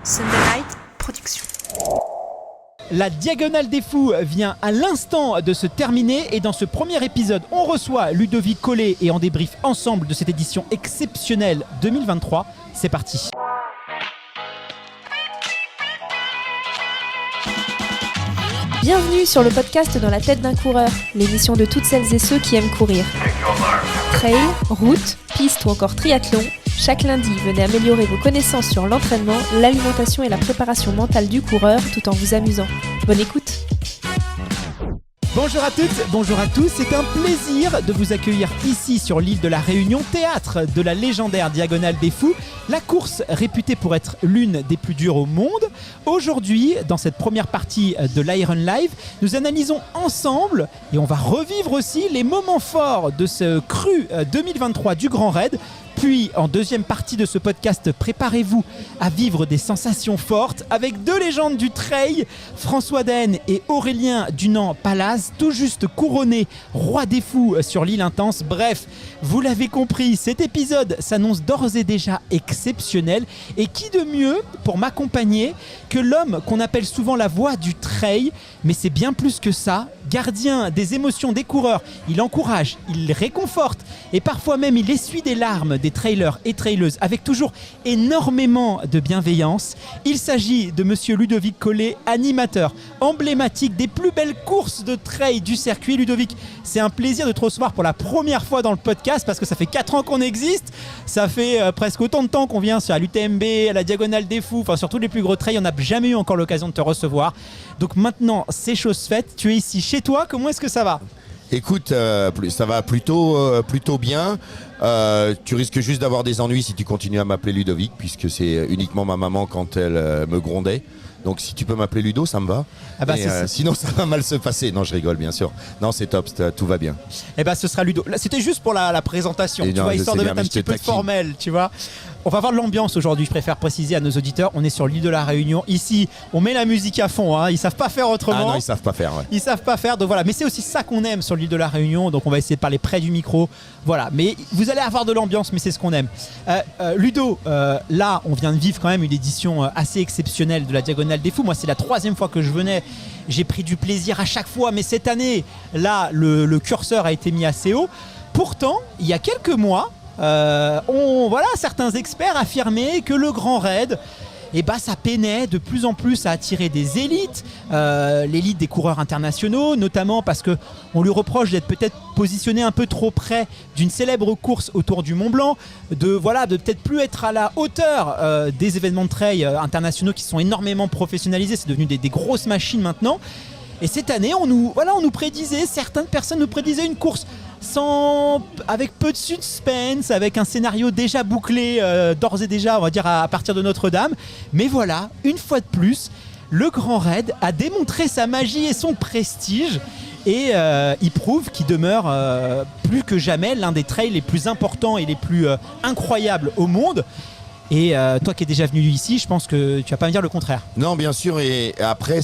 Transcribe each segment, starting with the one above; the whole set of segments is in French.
Sunday Night Production. La Diagonale des Fous vient à l'instant de se terminer et dans ce premier épisode, on reçoit Ludovic Collet et on débriefe ensemble de cette édition exceptionnelle 2023. C'est parti. Bienvenue sur le podcast Dans la tête d'un coureur, l'émission de toutes celles et ceux qui aiment courir. Trail, route, piste ou encore triathlon, chaque lundi, venez améliorer vos connaissances sur l'entraînement, l'alimentation et la préparation mentale du coureur tout en vous amusant. Bonne écoute. Bonjour à toutes, bonjour à tous, c'est un plaisir de vous accueillir ici sur l'île de la Réunion, théâtre de la légendaire Diagonale des Fous, la course réputée pour être l'une des plus dures au monde. Aujourd'hui, dans cette première partie de l'Iron Live, nous analysons ensemble et on va revivre aussi les moments forts de ce cru 2023 du Grand Raid. Puis, en deuxième partie de ce podcast, préparez-vous à vivre des sensations fortes avec deux légendes du trail, François Daen et Aurélien Dunant-Palaz, tout juste couronnés rois des fous sur l'île Intense. Bref, vous l'avez compris, cet épisode s'annonce d'ores et déjà exceptionnel. Et qui de mieux pour m'accompagner que l'homme qu'on appelle souvent la voix du trail, mais c'est bien plus que ça. Gardien des émotions des coureurs, il encourage, il réconforte et parfois même il essuie des larmes des trailers et traileuses avec toujours énormément de bienveillance. Il s'agit de monsieur Ludovic Collet, animateur emblématique des plus belles courses de trail du circuit. Ludovic, c'est un plaisir de te recevoir pour la première fois dans le podcast parce que ça fait 4 ans qu'on existe, ça fait presque autant de temps qu'on vient sur l'UTMB, à la Diagonale des Fous, enfin sur tous les plus gros trails, on n'a jamais eu encore l'occasion de te recevoir. Donc maintenant, c'est chose faite, tu es ici chez toi, comment est-ce que ça va ? Écoute, ça va plutôt bien. Tu risques juste d'avoir des ennuis si tu continues à m'appeler Ludovic, puisque c'est uniquement ma maman quand elle me grondait. Donc si tu peux m'appeler Ludo, ça me va. Ah bah sinon ça va mal se passer. Non, je rigole bien sûr. Non, c'est top, tout va bien. Eh ben ce sera Ludo. Là, c'était juste pour la présentation, tu vois, histoire de mettre un petit peu de formel, tu vois. On va voir de l'ambiance aujourd'hui, je préfère préciser à nos auditeurs. On est sur l'île de la Réunion. Ici, on met la musique à fond, hein. Ils savent pas faire autrement. Ah non, ils savent pas faire, ouais. Ils savent pas faire, donc voilà. Mais c'est aussi ça qu'on aime sur l'île de la Réunion, donc on va essayer de parler près du micro. Voilà, mais vous allez avoir de l'ambiance, mais c'est ce qu'on aime. Ludo, là, on vient de vivre quand même une édition assez exceptionnelle de la Diagonale des Fous. Moi, c'est la 3e fois que je venais. J'ai pris du plaisir à chaque fois, mais cette année, là, le curseur a été mis assez haut. Pourtant, il y a quelques mois, certains experts affirmaient que le Grand Raid, ça peinait de plus en plus à attirer des élites, l'élite des coureurs internationaux, notamment parce qu'on lui reproche d'être peut-être positionné un peu trop près d'une célèbre course autour du Mont Blanc, de peut-être plus être à la hauteur des événements de trail internationaux qui sont énormément professionnalisés, c'est devenu des grosses machines maintenant. Et cette année, on nous prédisait, certaines personnes nous prédisaient une course avec peu de suspense, avec un scénario déjà bouclé d'ores et déjà, on va dire à partir de Notre-Dame. Mais voilà, une fois de plus, le Grand Raid a démontré sa magie et son prestige. Et il prouve qu'il demeure plus que jamais l'un des trails les plus importants et les plus incroyables au monde. Et toi qui es déjà venu ici, je pense que tu vas pas me dire le contraire. Non, bien sûr, et après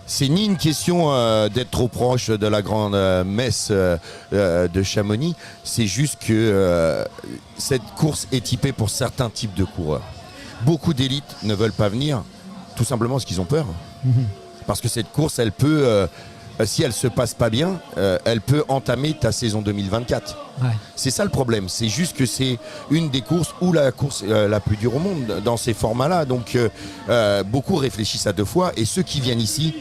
c'est ni une question d'être trop proche de la grande messe de Chamonix, c'est juste que cette course est typée pour certains types de coureurs. Beaucoup d'élites ne veulent pas venir, tout simplement parce qu'ils ont peur. Parce que cette course, elle peut, si elle se passe pas bien, elle peut entamer ta saison 2024. Ouais. C'est ça le problème, c'est juste que c'est une des courses ou la course la plus dure au monde dans ces formats-là. Donc beaucoup réfléchissent à 2 fois et ceux qui viennent ici,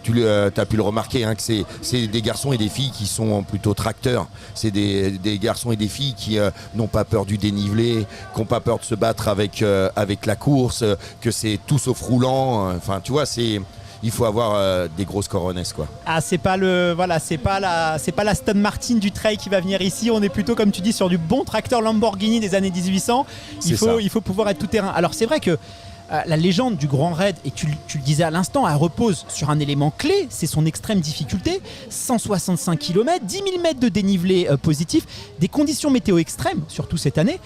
tu as pu le remarquer, hein, que c'est des garçons et des filles qui sont plutôt tracteurs. C'est des garçons et des filles qui n'ont pas peur du dénivelé, qui n'ont pas peur de se battre avec la course, que c'est tout sauf roulant. Enfin, tu vois, il faut avoir des grosses coronesses, quoi. Ah, c'est pas la Aston Martin du trail qui va venir ici. On est plutôt, comme tu dis, sur du bon tracteur Lamborghini des années 1800. Il faut pouvoir être tout terrain. Alors c'est vrai que la légende du Grand Raid, et tu le disais à l'instant, elle repose sur un élément clé, c'est son extrême difficulté, 165 km, 10 000 mètres de dénivelé positif, des conditions météo extrêmes, surtout cette année,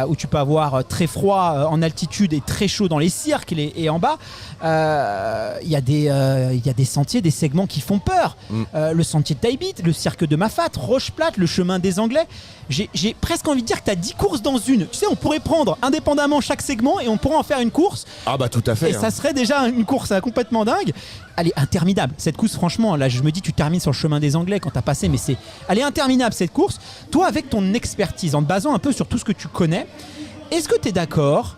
où tu peux avoir très froid en altitude et très chaud dans les cirques et en bas. Il y a des sentiers, des segments qui font peur. Le sentier de Taibit, le cirque de Mafat, Roche-Plate, le chemin des Anglais. J'ai presque envie de dire que tu as 10 courses dans une. Tu sais, on pourrait prendre indépendamment chaque segment et on pourrait en faire une course. course. Ah bah tout à fait. Et ça serait déjà une course complètement dingue. Elle est interminable. Cette course, franchement, là, je me dis, tu termines sur le chemin des Anglais quand t'as passé, mais elle est interminable cette course. Toi, avec ton expertise, en te basant un peu sur tout ce que tu connais, est-ce que tu es d'accord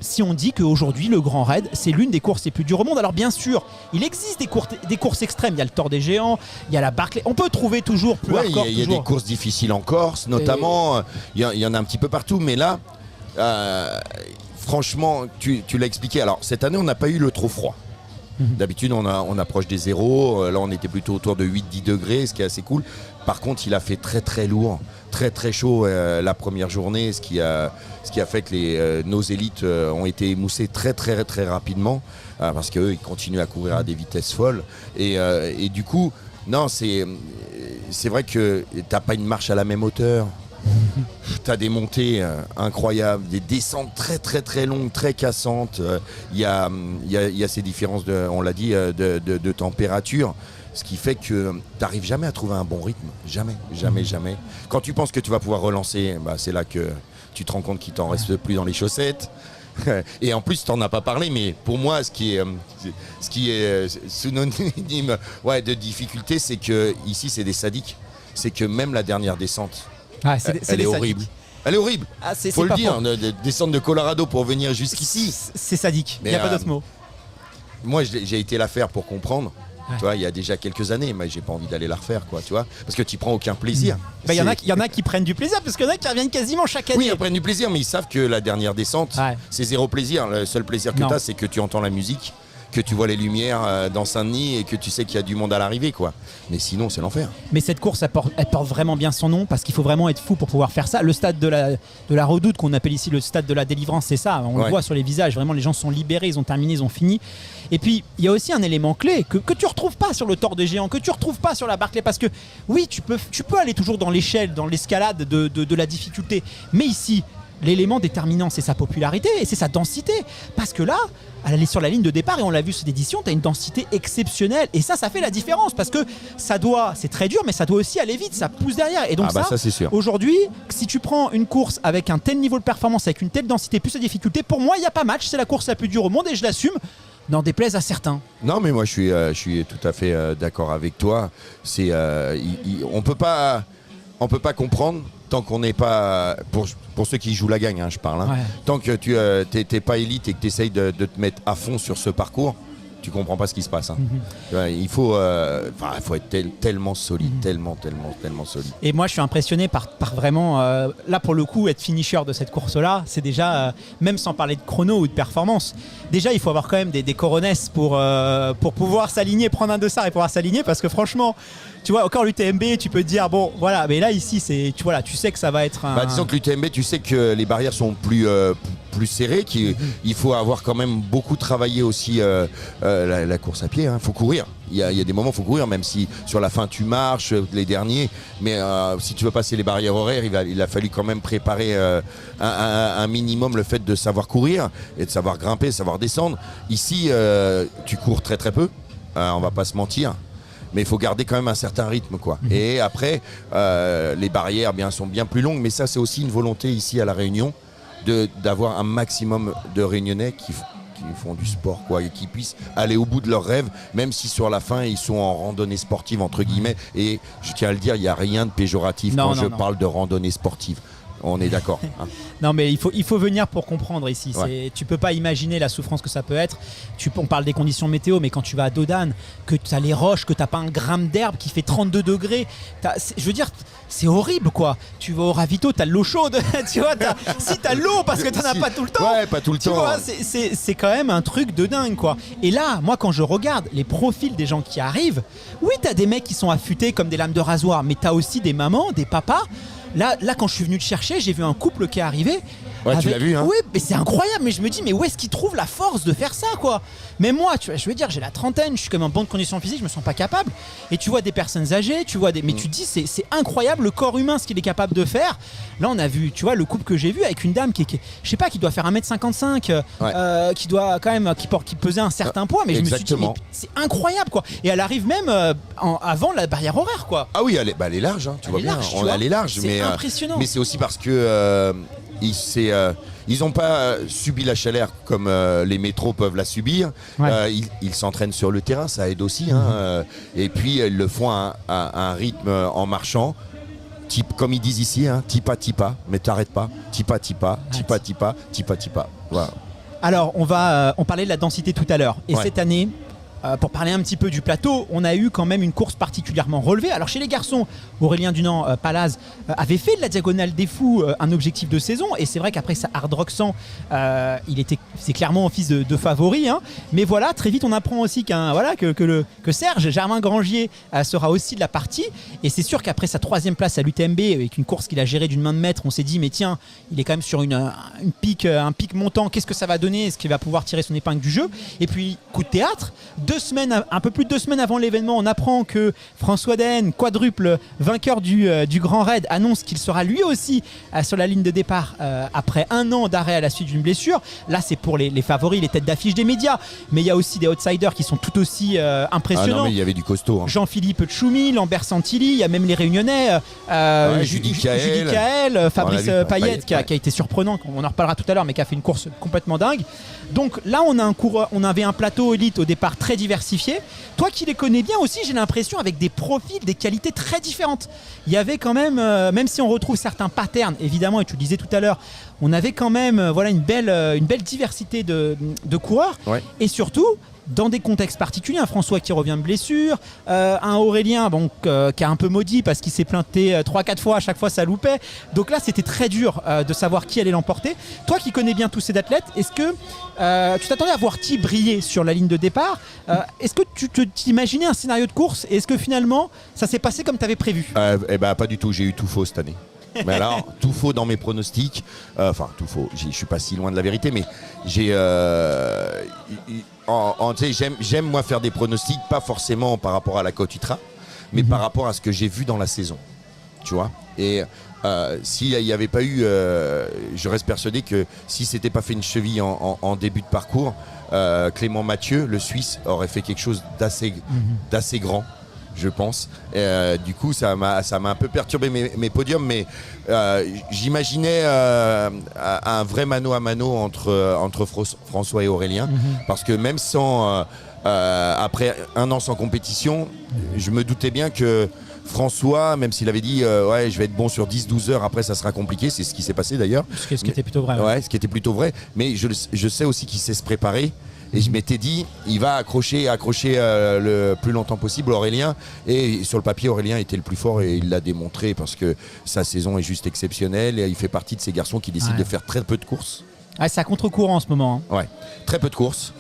si on dit qu'aujourd'hui, le Grand Raid, c'est l'une des courses les plus dures au monde? Alors bien sûr, il existe des courses extrêmes. Il y a le Tour des Géants, il y a la Barclay. On peut trouver toujours plus hardcore. Il y a des courses difficiles en Corse, notamment. Il y en a un petit peu partout, mais là, franchement, tu l'as expliqué. Alors cette année, on n'a pas eu le trop froid. D'habitude, on approche des zéros. Là, on était plutôt autour de 8-10 degrés, ce qui est assez cool. Par contre, il a fait très très lourd, très très chaud la première journée, ce qui a fait que nos élites ont été émoussés très très très rapidement parce qu'eux, ils continuent à courir à des vitesses folles. Et du coup, non, c'est vrai que t'as pas une marche à la même hauteur. T'as des montées incroyables, des descentes très très très longues, très cassantes. Il y a ces différences, on l'a dit, de température. Ce qui fait que t'arrives jamais à trouver un bon rythme. Jamais, jamais, jamais. Quand tu penses que tu vas pouvoir relancer, c'est là que tu te rends compte qu'il t'en reste plus dans les chaussettes. Et en plus, t'en as pas parlé, mais pour moi, ce qui est synonyme de difficulté, c'est que ici, c'est des sadiques. C'est que même la dernière descente, elle est horrible. Elle est horrible. Faut le dire, descendre de Colorado pour venir jusqu'ici. C'est sadique, il n'y a pas d'autre mot. Moi, j'ai été la faire pour comprendre. Tu vois, il y a déjà quelques années, mais j'ai pas envie d'aller la refaire, quoi, tu vois, parce que tu prends aucun plaisir. Il y en a qui prennent du plaisir, parce qu'il y en a qui reviennent quasiment chaque année. Oui, ils prennent du plaisir, mais ils savent que la dernière descente, c'est zéro plaisir. Le seul plaisir que tu as, c'est que tu entends la musique, que tu vois les lumières dans Saint-Denis et que tu sais qu'il y a du monde à l'arrivée, quoi. Mais sinon, c'est l'enfer. Mais cette course, elle porte vraiment bien son nom, parce qu'il faut vraiment être fou pour pouvoir faire ça. Le stade de la Redoute, qu'on appelle ici le stade de la délivrance, c'est ça. On le voit sur les visages. Vraiment, les gens sont libérés, ils ont terminé, ils ont fini. Et puis, il y a aussi un élément clé que tu retrouves pas sur le Tour des Géants, que tu retrouves pas sur la Barclay, parce que oui, tu peux aller toujours dans l'échelle, dans l'escalade de la difficulté. Mais ici, l'élément déterminant, c'est sa popularité et c'est sa densité. Parce que là, elle est sur la ligne de départ et on l'a vu cette édition, tu as une densité exceptionnelle. Et ça fait la différence parce que c'est très dur, mais ça doit aussi aller vite, ça pousse derrière. Et donc ça c'est sûr. Aujourd'hui, si tu prends une course avec un tel niveau de performance, avec une telle densité plus la difficulté, pour moi, il n'y a pas match. C'est la course la plus dure au monde et je l'assume. N'en déplaise à certains. Non, mais moi je suis tout à fait d'accord avec toi. On peut pas comprendre tant qu'on n'est pas, pour ceux qui jouent la gagne, je parle. Tant que tu n'es pas élite et que tu essayes de te mettre à fond sur ce parcours, tu comprends pas ce qui se passe. Il faut être tellement solide, tellement solide. Et moi, je suis impressionné par vraiment, là pour le coup, être finisher de cette course-là, c'est déjà, même sans parler de chrono ou de performance, déjà il faut avoir quand même des coronesses pour pouvoir s'aligner, prendre un dossard et pouvoir s'aligner, parce que franchement, tu vois, encore l'UTMB, tu peux te dire, bon, voilà, mais là ici, tu sais que ça va être un... disons que l'UTMB, tu sais que les barrières sont plus serrées, il faut avoir quand même beaucoup travaillé aussi la course à pied, il faut courir. Il y a des moments où il faut courir, même si sur la fin tu marches, les derniers, mais si tu veux passer les barrières horaires, il a fallu quand même préparer un minimum le fait de savoir courir et de savoir grimper, de savoir descendre. Ici, tu cours très très peu, on va pas se mentir. Mais il faut garder quand même un certain rythme, quoi. Et après, les barrières sont bien plus longues, mais ça c'est aussi une volonté ici à La Réunion d'avoir un maximum de Réunionnais qui font du sport, quoi, et qui puissent aller au bout de leurs rêves, même si sur la fin ils sont en randonnée sportive entre guillemets. Et je tiens à le dire, il n'y a rien de péjoratif quand je parle de randonnée sportive. On est d'accord. Non, mais il faut venir pour comprendre ici. Tu peux pas imaginer la souffrance que ça peut être. On parle des conditions météo, mais quand tu vas à Dodane, que tu as les roches, que tu n'as pas un gramme d'herbe qui fait 32 degrés, je veux dire, c'est horrible, quoi. Tu vas au ravito, tu as de l'eau chaude. Tu vois, si tu as l'eau, parce que tu n'en as pas tout le temps. Ouais, pas tout le temps. Vois, c'est quand même un truc de dingue, quoi. Et là, moi, quand je regarde les profils des gens qui arrivent, oui, tu as des mecs qui sont affûtés comme des lames de rasoir, mais tu as aussi des mamans, des papas. Là, quand je suis venu te chercher, j'ai vu un couple qui est arrivé. Ouais, tu l'as vu, hein. Oui, mais c'est incroyable. Mais je me dis, mais où est-ce qu'ils trouvent la force de faire ça, quoi? Mais moi, je veux dire, j'ai la trentaine, je suis quand même en bonne condition physique, je me sens pas capable. Et tu vois des personnes âgées, mais tu te dis, c'est incroyable le corps humain, ce qu'il est capable de faire. Là, on a vu, tu vois, le couple que j'ai vu avec une dame qui je sais pas, qui doit faire 1m55, qui doit quand même, qui pesait un certain poids. Mais exactement. Je me suis dit, c'est incroyable, quoi. Et elle arrive même avant la barrière horaire, quoi. Ah oui, elle est large, hein, tu vois bien. Elle est large, c'est impressionnant. Mais c'est aussi parce que ils n'ont pas subi la chaleur comme les métros peuvent la subir. Ouais. Ils s'entraînent sur le terrain, ça aide aussi. Hein, et puis ils le font à un rythme en marchant. Comme ils disent ici, hein, tipa tipa, mais t'arrêtes pas. Tipa tipa, tipa tipa, tipa tipa. Voilà. Alors, on parlait de la densité tout à l'heure. Et cette année, pour parler un petit peu du plateau, on a eu quand même une course particulièrement relevée. Alors chez les garçons, Aurélien Dunant-Palaz avait fait de la Diagonale des Fous un objectif de saison. Et c'est vrai qu'après sa Hard Rock 100, c'est clairement en fils de favori. Hein. Mais voilà, très vite on apprend aussi que Serge Germain-Grangier sera aussi de la partie. Et c'est sûr qu'après sa 3e place à l'UTMB, avec une course qu'il a gérée d'une main de maître, on s'est dit mais tiens, il est quand même sur un pic montant. Qu'est-ce que ça va donner? Est-ce qu'il va pouvoir tirer son épingle du jeu? Et puis coup de théâtre, un peu plus de 2 semaines avant l'événement, on apprend que François Den, quadruple vainqueur du Grand Raid, annonce qu'il sera lui aussi sur la ligne de départ après 1 an d'arrêt à la suite d'une blessure. Là, c'est pour les favoris, les têtes d'affiche des médias. Mais il y a aussi des outsiders qui sont tout aussi impressionnants. Ah non, mais il y avait du costaud. Hein. Jean-Philippe Tchoumi, Lambert Santilli, il y a même les Réunionnais, Judy Kael, Fabrice Payet qui a été surprenant, on en reparlera tout à l'heure, mais qui a fait une course complètement dingue. Donc là, on avait un plateau élite au départ très diversifié. Toi qui les connais bien aussi, j'ai l'impression avec des profils, des qualités très différentes. Il y avait quand même, même si on retrouve certains patterns, évidemment, et tu le disais tout à l'heure, on avait quand même une belle diversité de coureurs. Ouais. Et surtout, dans des contextes particuliers, un François qui revient de blessure, un Aurélien qui a un peu maudit parce qu'il s'est planté 3-4 fois, à chaque fois ça loupait. Donc là c'était très dur de savoir qui allait l'emporter. Toi qui connais bien tous ces athlètes, est-ce que tu t'attendais à voir qui briller sur la ligne de départ? Est-ce que tu t'imaginais un scénario de course et est-ce que finalement ça s'est passé comme tu avais prévu? Pas du tout, j'ai eu tout faux cette année. Mais alors, tout faux dans mes pronostics. Enfin, tout faux, je suis pas si loin de la vérité, mais j'ai... j'aime moi faire des pronostics, pas forcément par rapport à la Côte Ultra, mais par rapport à ce que j'ai vu dans la saison. Tu vois? Et s'il n'y avait pas eu... je reste persuadé que si s'était pas fait une cheville en début de parcours, Clément Mathieu, le Suisse, aurait fait quelque chose d'assez grand. Je pense. Du coup, ça m'a un peu perturbé mes podiums, mais j'imaginais un vrai mano à mano entre François et Aurélien, parce que même après 1 an sans compétition, je me doutais bien que François, même s'il avait dit je vais être bon sur 10-12 heures, après ça sera compliqué, c'est ce qui s'est passé d'ailleurs. Ce qui était plutôt vrai. Ouais, ce qui était plutôt vrai, mais je sais aussi qu'il sait se préparer. Et je m'étais dit, il va accrocher le plus longtemps possible Aurélien. Et sur le papier, Aurélien était le plus fort et il l'a démontré parce que sa saison est juste exceptionnelle. Et il fait partie de ces garçons qui décident de faire très peu de courses. Ah, c'est à contre-courant en ce moment. Hein. Ouais, très peu de courses.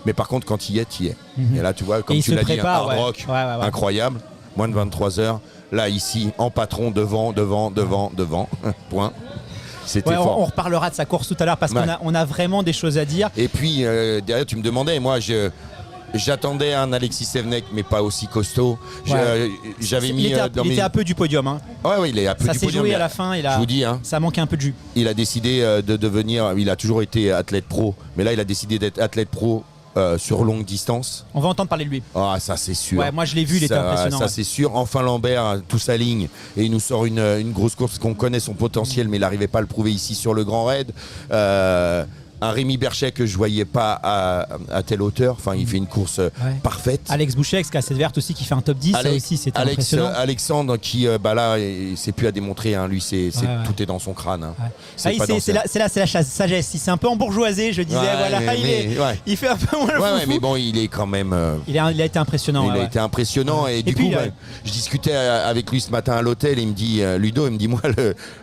Mais par contre, quand il y est, tu y es. Et là, tu vois, comme tu l'as dit, un hard rock incroyable. Moins de 23 heures. Là, ici, en patron, devant. Point. On reparlera de sa course tout à l'heure parce qu'on a vraiment des choses à dire. Et puis derrière tu me demandais, moi j'attendais un Alexis Sevenek mais pas aussi costaud. J'avais mis il était un peu du podium. Hein. Ouais, il est un peu du podium. Ça s'est joué à la fin. Je vous dis, hein, ça manquait un peu de jus. Il a décidé de devenir. Il a toujours été athlète pro, mais là il a décidé d'être athlète pro. Sur longue distance. On va entendre parler de lui. Ah, ça c'est sûr. Ouais, moi je l'ai vu, il était impressionnant. Ça c'est sûr. Enfin Lambert, tout s'aligne et il nous sort une grosse course qu'on connaît son potentiel, mais il n'arrivait pas à le prouver ici sur le Grand Raid. Un Rémi Berchet que je voyais pas à telle hauteur. Enfin, il fait une course parfaite. Alex Boucher, Cassette Verte aussi, qui fait un top 10. Ça aussi, c'était impressionnant. Alexandre qui, là, c'est plus à démontrer. Hein. Lui, tout est dans son crâne. Hein. C'est la sagesse. Il s'est un peu embourgeoisé. Je disais, il fait un peu moins le foufou. Mais bon, il est quand même. Il a été impressionnant. Il a été impressionnant. Et du coup, je discutais avec lui ce matin à l'hôtel. Il me dit, Ludo, moi,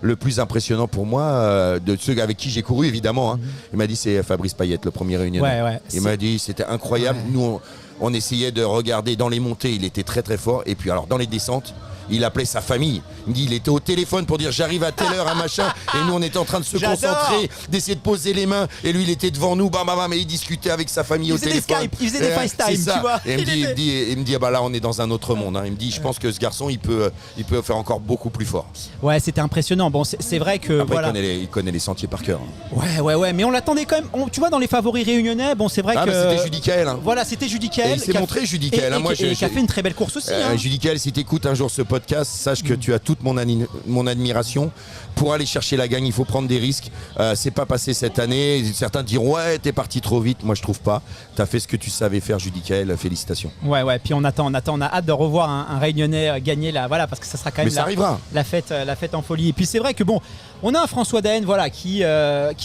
le plus impressionnant pour moi, de ceux avec qui j'ai couru, évidemment, hein, il m'a dit c'est Fabrice Payet, le premier Réunionnais. Il m'a dit c'était incroyable. Nous on essayait de regarder dans les montées, il était très très fort. Et puis alors dans les descentes, il appelait sa famille. Il me dit il était au téléphone pour dire j'arrive à telle heure, un machin. Et nous on était en train de se concentrer, d'essayer de poser les mains. Et lui il était devant nous, et il discutait avec sa famille au téléphone. Il faisait des FaceTime, tu vois. Et il me dit là on est dans un autre monde. Hein. Il me dit je pense que ce garçon il peut faire encore beaucoup plus fort. Ouais, c'était impressionnant. Bon, c'est vrai que après, il connaît les sentiers par cœur. Ouais, mais on l'attendait quand même. Tu vois dans les favoris réunionnais, bon c'est vrai que. C'était Judy Kael. Hein. Voilà, c'était Judy Kael. Kael. Et il s'est montré Judicaël. Et qui a fait une très belle course aussi. Judicaël, si tu écoutes un jour ce podcast, sache que tu as toute mon admiration. Pour aller chercher la gagne, il faut prendre des risques. C'est pas passé cette année. Certains diront ouais, t'es parti trop vite. Moi, je trouve pas. T'as fait ce que tu savais faire, Judicaël. Félicitations. Ouais. Puis on a hâte de revoir un Réunionnais gagner là. Voilà, parce que ça sera quand même la fête en folie. Et puis c'est vrai que bon, on a un François Daen, voilà, qui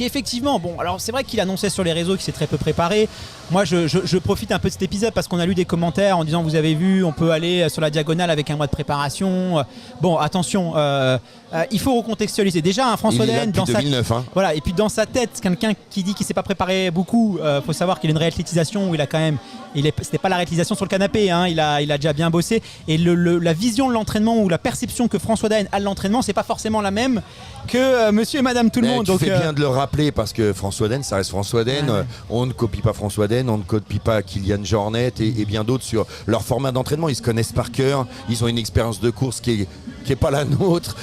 effectivement, bon, alors c'est vrai qu'il annonçait sur les réseaux qu'il s'est très peu préparé. Moi, je profite un peu de cet épisode parce qu'on a lu des commentaires en disant vous avez vu, on peut aller sur la diagonale avec un mois de préparation. Bon, attention, il faut recontextualiser. Déjà, un François Daen dans 2009, hein. Voilà, et puis dans sa tête, quelqu'un qui dit qu'il s'est pas préparé beaucoup, faut savoir qu'il a une réathlétisation où il a quand même, c'était pas la réathlétisation sur le canapé, hein, il a déjà bien bossé. Et la vision de l'entraînement ou la perception que François Daen a de l'entraînement, c'est pas forcément la même que Monsieur et Madame tout le monde. Tu fais bien de le rappeler parce que François Daen, ça reste François Daen. Ouais. On ne copie pas François Daen, on ne copie pas Kylian Jornet et bien d'autres sur leur format d'entraînement. Ils se connaissent par cœur, ils ont une expérience de course qui est pas la nôtre.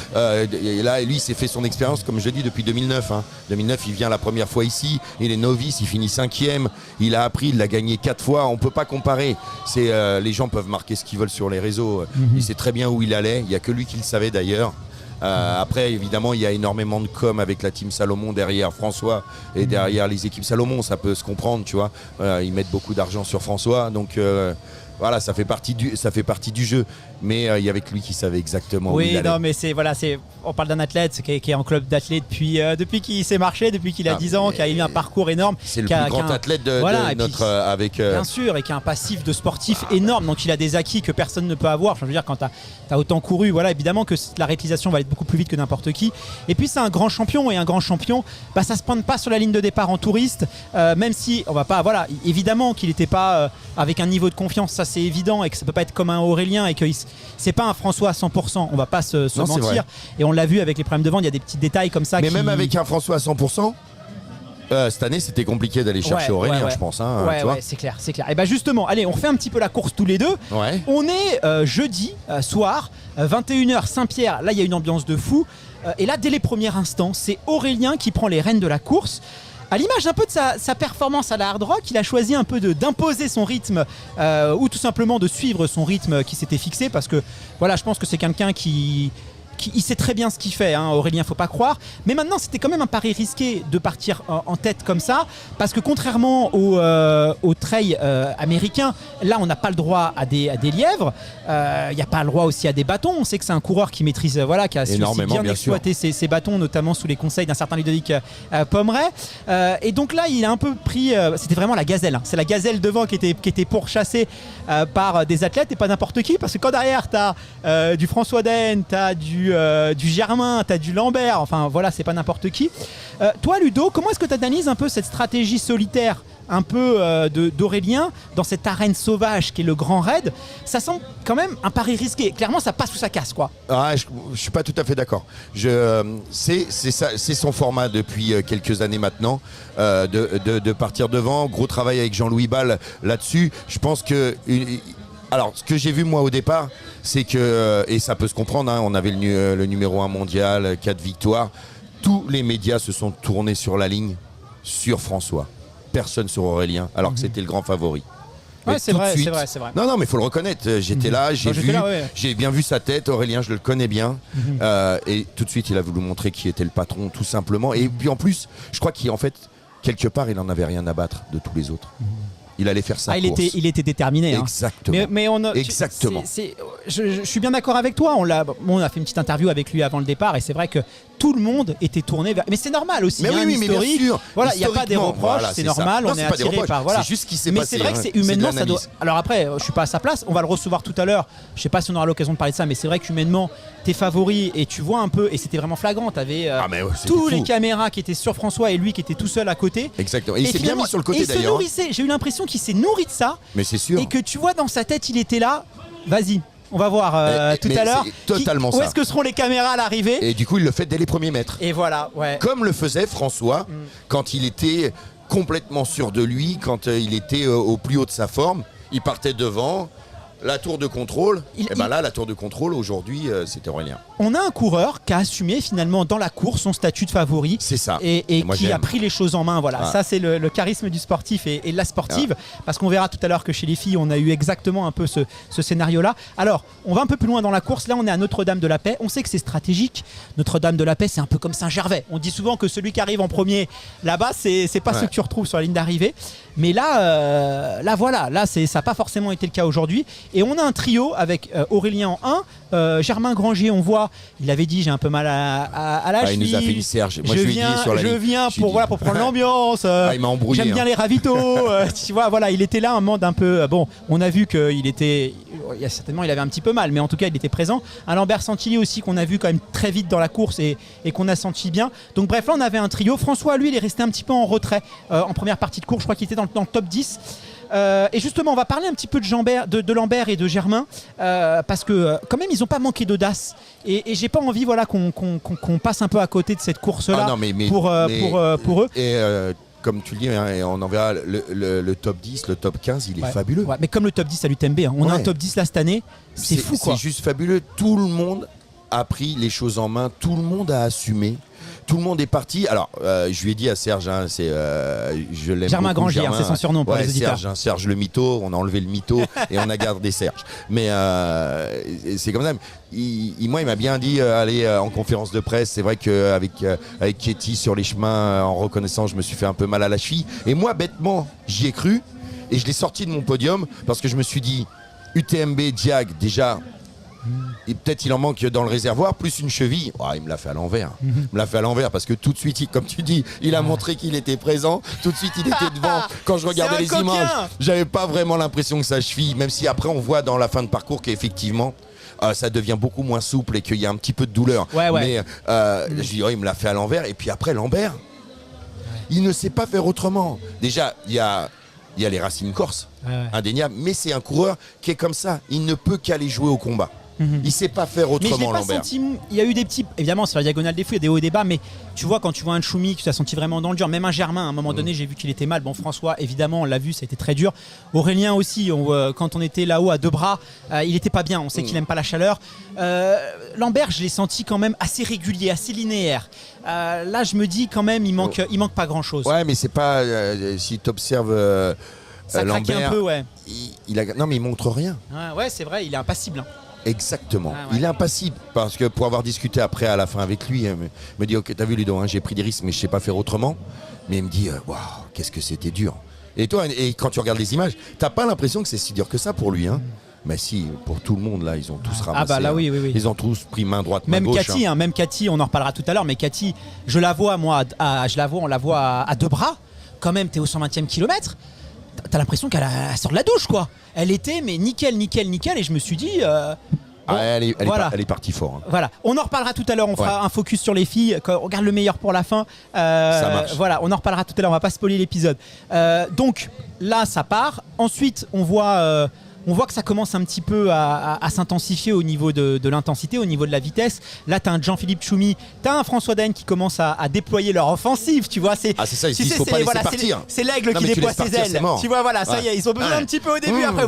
Et là, lui, il s'est fait son expérience, comme je dis, depuis 2009. 2009, il vient la première fois ici, il est novice, il finit 5e, il a appris, il l'a gagné 4 fois. On peut pas comparer. Les gens peuvent marquer ce qu'ils veulent sur les réseaux. Il sait très bien où il allait. Il y a que lui qui le savait d'ailleurs. Après, évidemment, il y a énormément de com avec la team Salomon derrière François et derrière les équipes Salomon. Ça peut se comprendre, tu vois. Ils mettent beaucoup d'argent sur François, donc. Voilà, ça fait partie du jeu, mais il y avait que lui qui savait exactement où il allait. Oui, non, mais on parle d'un athlète qui est en club d'athlètes depuis qu'il s'est marché, depuis qu'il a 10 ans, qui a eu un parcours énorme. C'est le plus grand athlète de notre bien sûr, et qui a un passif de sportif énorme, donc il a des acquis que personne ne peut avoir. Je veux dire, quand t'as autant couru, voilà, évidemment que la réutilisation va être beaucoup plus vite que n'importe qui. Et puis c'est un grand champion, et un grand champion, ça se pointe pas sur la ligne de départ en touriste, même si on va pas, voilà, évidemment qu'il n'était pas avec un niveau de confiance, ça c'est évident, et que ça peut pas être comme un Aurélien, et que c'est pas un François à 100%, on va pas se mentir, et on l'a vu avec les problèmes de vente, il y a des petits détails comme ça. Mais même avec un François à 100%, cette année c'était compliqué d'aller chercher Aurélien, je pense. C'est clair. Et justement, allez, on refait un petit peu la course tous les deux. On est jeudi soir, 21h Saint-Pierre, là il y a une ambiance de fou, et là dès les premiers instants, c'est Aurélien qui prend les rênes de la course. À l'image un peu de sa performance à la hard rock, il a choisi un peu d'imposer son rythme ou tout simplement de suivre son rythme qui s'était fixé, parce que voilà, je pense que c'est quelqu'un qui il sait très bien ce qu'il fait, Aurélien, faut pas croire. Mais maintenant, c'était quand même un pari risqué de partir en tête comme ça, parce que contrairement au trail américain, là, on n'a pas le droit à des lièvres. Il n'y a pas le droit aussi à des bâtons. On sait que c'est un coureur qui maîtrise, qui a su aussi bien exploiter ses bâtons, notamment sous les conseils d'un certain Ludovic Pomeray. Et donc là, il a un peu pris. C'était vraiment la gazelle. C'est la gazelle devant qui était pourchassée par des athlètes et pas n'importe qui, parce que quand derrière, tu as du François Daen, tu as du Germain, t'as du Lambert, enfin voilà, c'est pas n'importe qui. Toi, Ludo, comment est-ce que tu analyses un peu cette stratégie solitaire un peu d'Aurélien dans cette arène sauvage qui est le Grand Raid? Ça semble quand même un pari risqué. Clairement, ça passe ou ça casse, quoi. Je suis pas tout à fait d'accord. C'est son format depuis quelques années maintenant, de partir devant. Gros travail avec Jean-Louis Ball là-dessus. Je pense que alors, ce que j'ai vu moi au départ, c'est que, et ça peut se comprendre, on avait le numéro 1 mondial, 4 victoires, tous les médias se sont tournés sur la ligne, sur François. Personne sur Aurélien, alors que c'était le grand favori. Ouais, c'est vrai. Non, mais il faut le reconnaître. J'étais là, j'ai bien vu sa tête. Aurélien, je le connais bien. Et tout de suite, il a voulu montrer qui était le patron, tout simplement. Et puis en plus, je crois qu'en fait, quelque part, il n'en avait rien à battre de tous les autres. Il allait faire ça. Il était déterminé. Exactement. Exactement. Je suis bien d'accord avec toi. On a fait une petite interview avec lui avant le départ, et c'est vrai que tout le monde était tourné vers. Mais c'est normal aussi. Mais oui, mais bien sûr. Voilà, il n'y a pas des reproches, c'est normal. Non, on est attiré par. Voilà. C'est juste ce qui s'est passé. Mais c'est vrai que c'est humainement, ça doit. Alors après, je suis pas à sa place. On va le recevoir tout à l'heure. Je sais pas si on aura l'occasion de parler de ça, mais c'est vrai qu'humainement, t'es favori et tu vois un peu. Et c'était vraiment flagrant. T'avais tous les caméras qui étaient sur François et lui qui était tout seul à côté. Exactement. Et il s'est bien mis sur le côté d'ailleurs. Il se nourrissait. J'ai eu l'impression qu'il s'est nourri de ça. Mais c'est sûr. Et que tu vois dans sa tête, il était là. Vas-y. On va voir tout à l'heure où est-ce que seront les caméras à l'arrivée. Et du coup, il le fait dès les premiers mètres. Et voilà, comme le faisait François quand il était complètement sûr de lui, quand il était au plus haut de sa forme. Il partait devant la tour de contrôle, la tour de contrôle aujourd'hui, c'était Aurélien. On a un coureur qui a assumé finalement dans la course son statut de favori. C'est ça. Et moi, qui j'aime. a pris les choses en main. Voilà, ça c'est le charisme du sportif et de la sportive. Parce qu'on verra tout à l'heure que chez les filles, on a eu exactement un peu ce scénario-là. Alors, on va un peu plus loin dans la course. Là, on est à Notre-Dame de la Paix. On sait que c'est stratégique. Notre-Dame de la Paix, c'est un peu comme Saint-Gervais. On dit souvent que celui qui arrive en premier là-bas, c'est pas ce que tu retrouves sur la ligne d'arrivée. Mais là, ça n'a pas forcément été le cas aujourd'hui. Et on a un trio avec Aurélien en 1, Germain Granger, on voit, il avait dit j'ai un peu mal à la cheville. Il nous a fait une Serge. Moi, je viens pour prendre l'ambiance. Il m'a embrouillé. J'aime bien les ravitaux. Tu vois, voilà, il était là un moment d'un peu. Bon, on a vu qu'il était. Certainement, il avait un petit peu mal, mais en tout cas, il était présent. Un Lambert Santilli aussi qu'on a vu quand même très vite dans la course et qu'on a senti bien. Donc bref, là, on avait un trio. François, lui, il est resté un petit peu en retrait en première partie de course. Je crois qu'il était dans le top 10. Et justement, on va parler un petit peu de Lambert et de Germain parce que quand même, ils n'ont pas manqué d'audace. Et j'ai pas envie qu'on passe un peu à côté de cette course-là pour eux. Et comme tu le dis, hein, et on en verra le top 10, le top 15, il est fabuleux. Ouais, mais comme le top 10 à l'UTMB, hein, on a un top 10 là cette année, c'est fou quoi. C'est juste fabuleux. Tout le monde a pris les choses en main, tout le monde a assumé. Tout le monde est parti. Alors, je lui ai dit à Serge, hein, je l'aime Germain beaucoup, Granger, c'est son surnom pour les auditeurs. Serge le mytho, on a enlevé le mytho et on a gardé Serge. Mais c'est comme ça. Il m'a bien dit, aller en conférence de presse. C'est vrai qu'avec Katie sur les chemins, en reconnaissant, je me suis fait un peu mal à la cheville. Et moi, bêtement, j'y ai cru et je l'ai sorti de mon podium parce que je me suis dit, UTMB, Diag, déjà... Et peut-être il en manque dans le réservoir, plus une cheville. Oh, il me l'a fait à l'envers. Il me l'a fait à l'envers parce que tout de suite, comme tu dis, il a montré qu'il était présent. Tout de suite, il était devant. Quand je regardais les images, j'avais pas vraiment l'impression que sa cheville, même si après on voit dans la fin de parcours qu'effectivement ça devient beaucoup moins souple et qu'il y a un petit peu de douleur. Mais je dis, il me l'a fait à l'envers. Et puis après, Lambert, il ne sait pas faire autrement. Déjà, il y a les racines corses, indéniables, mais c'est un coureur qui est comme ça. Il ne peut qu'aller jouer au combat. Il sait pas faire autrement, mais Lambert. Senti, il y a eu des petits, évidemment sur la diagonale des fous, il y a des hauts et des bas, mais tu vois quand tu vois un Choumi que tu as senti vraiment dans le dur, même un Germain à un moment donné j'ai vu qu'il était mal. Bon, François évidemment on l'a vu, ça a été très dur. Aurélien aussi, quand on était là-haut à deux bras, il était pas bien, on sait qu'il aime pas la chaleur. Lambert, je l'ai senti quand même assez régulier, assez linéaire. Là je me dis quand même il manque pas grand chose. Ouais, mais c'est pas si tu observes ça craque un peu, ouais. Non mais il montre rien. Ouais, c'est vrai, il est impassible. Exactement. Il est impassible parce que pour avoir discuté après à la fin avec lui, il me dit ok, t'as vu Ludo, hein, j'ai pris des risques mais je sais pas faire autrement. Mais il me dit waouh, qu'est-ce que c'était dur. Et toi, et quand tu regardes les images, t'as pas l'impression que c'est si dur que ça pour lui, hein. Mais si, pour tout le monde là, ils ont tous ramassé. Ah bah là oui. Ils ont tous pris main droite, main même gauche. Cathy, hein, même Cathy, on en reparlera tout à l'heure, mais Cathy, on la voit à deux bras. Quand même, t'es au 120e kilomètre. T'as l'impression qu'elle sort de la douche quoi. Elle était mais nickel et je me suis dit elle est partie fort. Hein. Voilà, on en reparlera tout à l'heure, on fera un focus sur les filles, on regarde le meilleur pour la fin. Ça marche. Voilà, on en reparlera tout à l'heure, on va pas spoiler l'épisode. Donc là ça part, ensuite on voit que ça commence un petit peu à s'intensifier au niveau de l'intensité, au niveau de la vitesse. Là, tu as un Jean-Philippe Choumi, tu as un François Daen qui commence à déployer leur offensive, tu vois. C'est ça, il faut pas laisser partir. C'est l'aigle qui déploie ses ailes. Tu vois, voilà, ça y est, ils ont besoin un petit peu au début, après,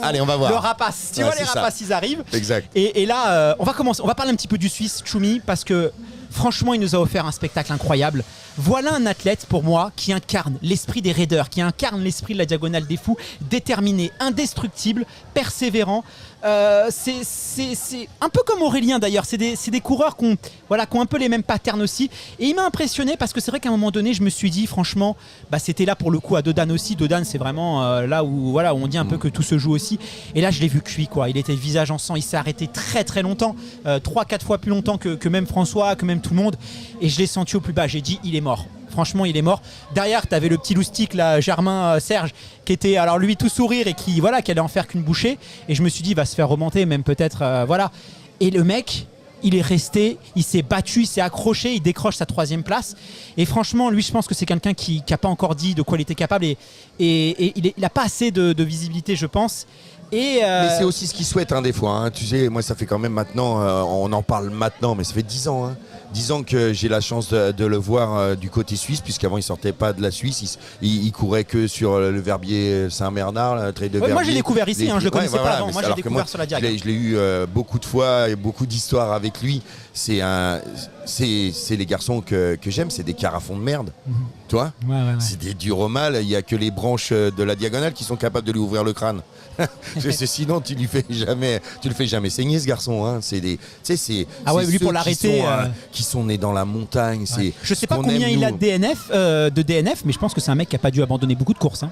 allez, on va voir. Le rapace, tu vois, les rapaces, ils arrivent. Exact. Et là, on va parler un petit peu du Suisse Choumi parce que franchement, il nous a offert un spectacle incroyable. Voilà un athlète pour moi qui incarne l'esprit des raiders, qui incarne l'esprit de la diagonale des fous, déterminé, indestructible, persévérant. C'est un peu comme Aurélien d'ailleurs, c'est des coureurs qui ont un peu les mêmes patterns aussi. Et il m'a impressionné parce que c'est vrai qu'à un moment donné, je me suis dit franchement, c'était là pour le coup à Dodan aussi. Dodan, c'est vraiment là où on dit un peu que tout se joue aussi. Et là, je l'ai vu cuit quoi. Il était visage en sang, il s'est arrêté très très longtemps, 3-4 fois plus longtemps que même François, que même tout le monde. Et je l'ai senti au plus bas, j'ai dit il est mort. Franchement, il est mort. Derrière, tu avais le petit loustique, là, Germain Serge, qui était, alors lui, tout sourire et qui allait en faire qu'une bouchée. Et je me suis dit, il va se faire remonter, même peut-être, voilà. Et le mec, il est resté, il s'est battu, il s'est accroché, il décroche sa 3e place. Et franchement, lui, je pense que c'est quelqu'un qui n'a pas encore dit de quoi il était capable. Et il n'a pas assez de visibilité, je pense. Mais c'est aussi ce qu'ils souhaitent des fois. Hein. Tu sais, moi ça fait quand même maintenant, on en parle maintenant, mais ça fait 10 ans. Hein. 10 ans que j'ai la chance de le voir du côté suisse, puisqu'avant il sortait pas de la Suisse, il courait que sur le Verbier Saint-Bernard, le trail de Verbier. Moi j'ai découvert ici, je le connaissais pas avant. Moi j'ai découvert sur la Diagonale. Je l'ai eu beaucoup de fois et beaucoup d'histoires avec lui. C'est les garçons que j'aime, c'est des carafons de merde. Toi c'est des durs au mal. Il y a que les branches de la Diagonale qui sont capables de lui ouvrir le crâne. Sinon tu le fais jamais saigner ce garçon. Hein. C'est des, lui pour l'arrêter. Qui sont nés dans la montagne. Ouais. Je sais pas combien il a de DNF, mais je pense que c'est un mec qui a pas dû abandonner beaucoup de courses. Hein.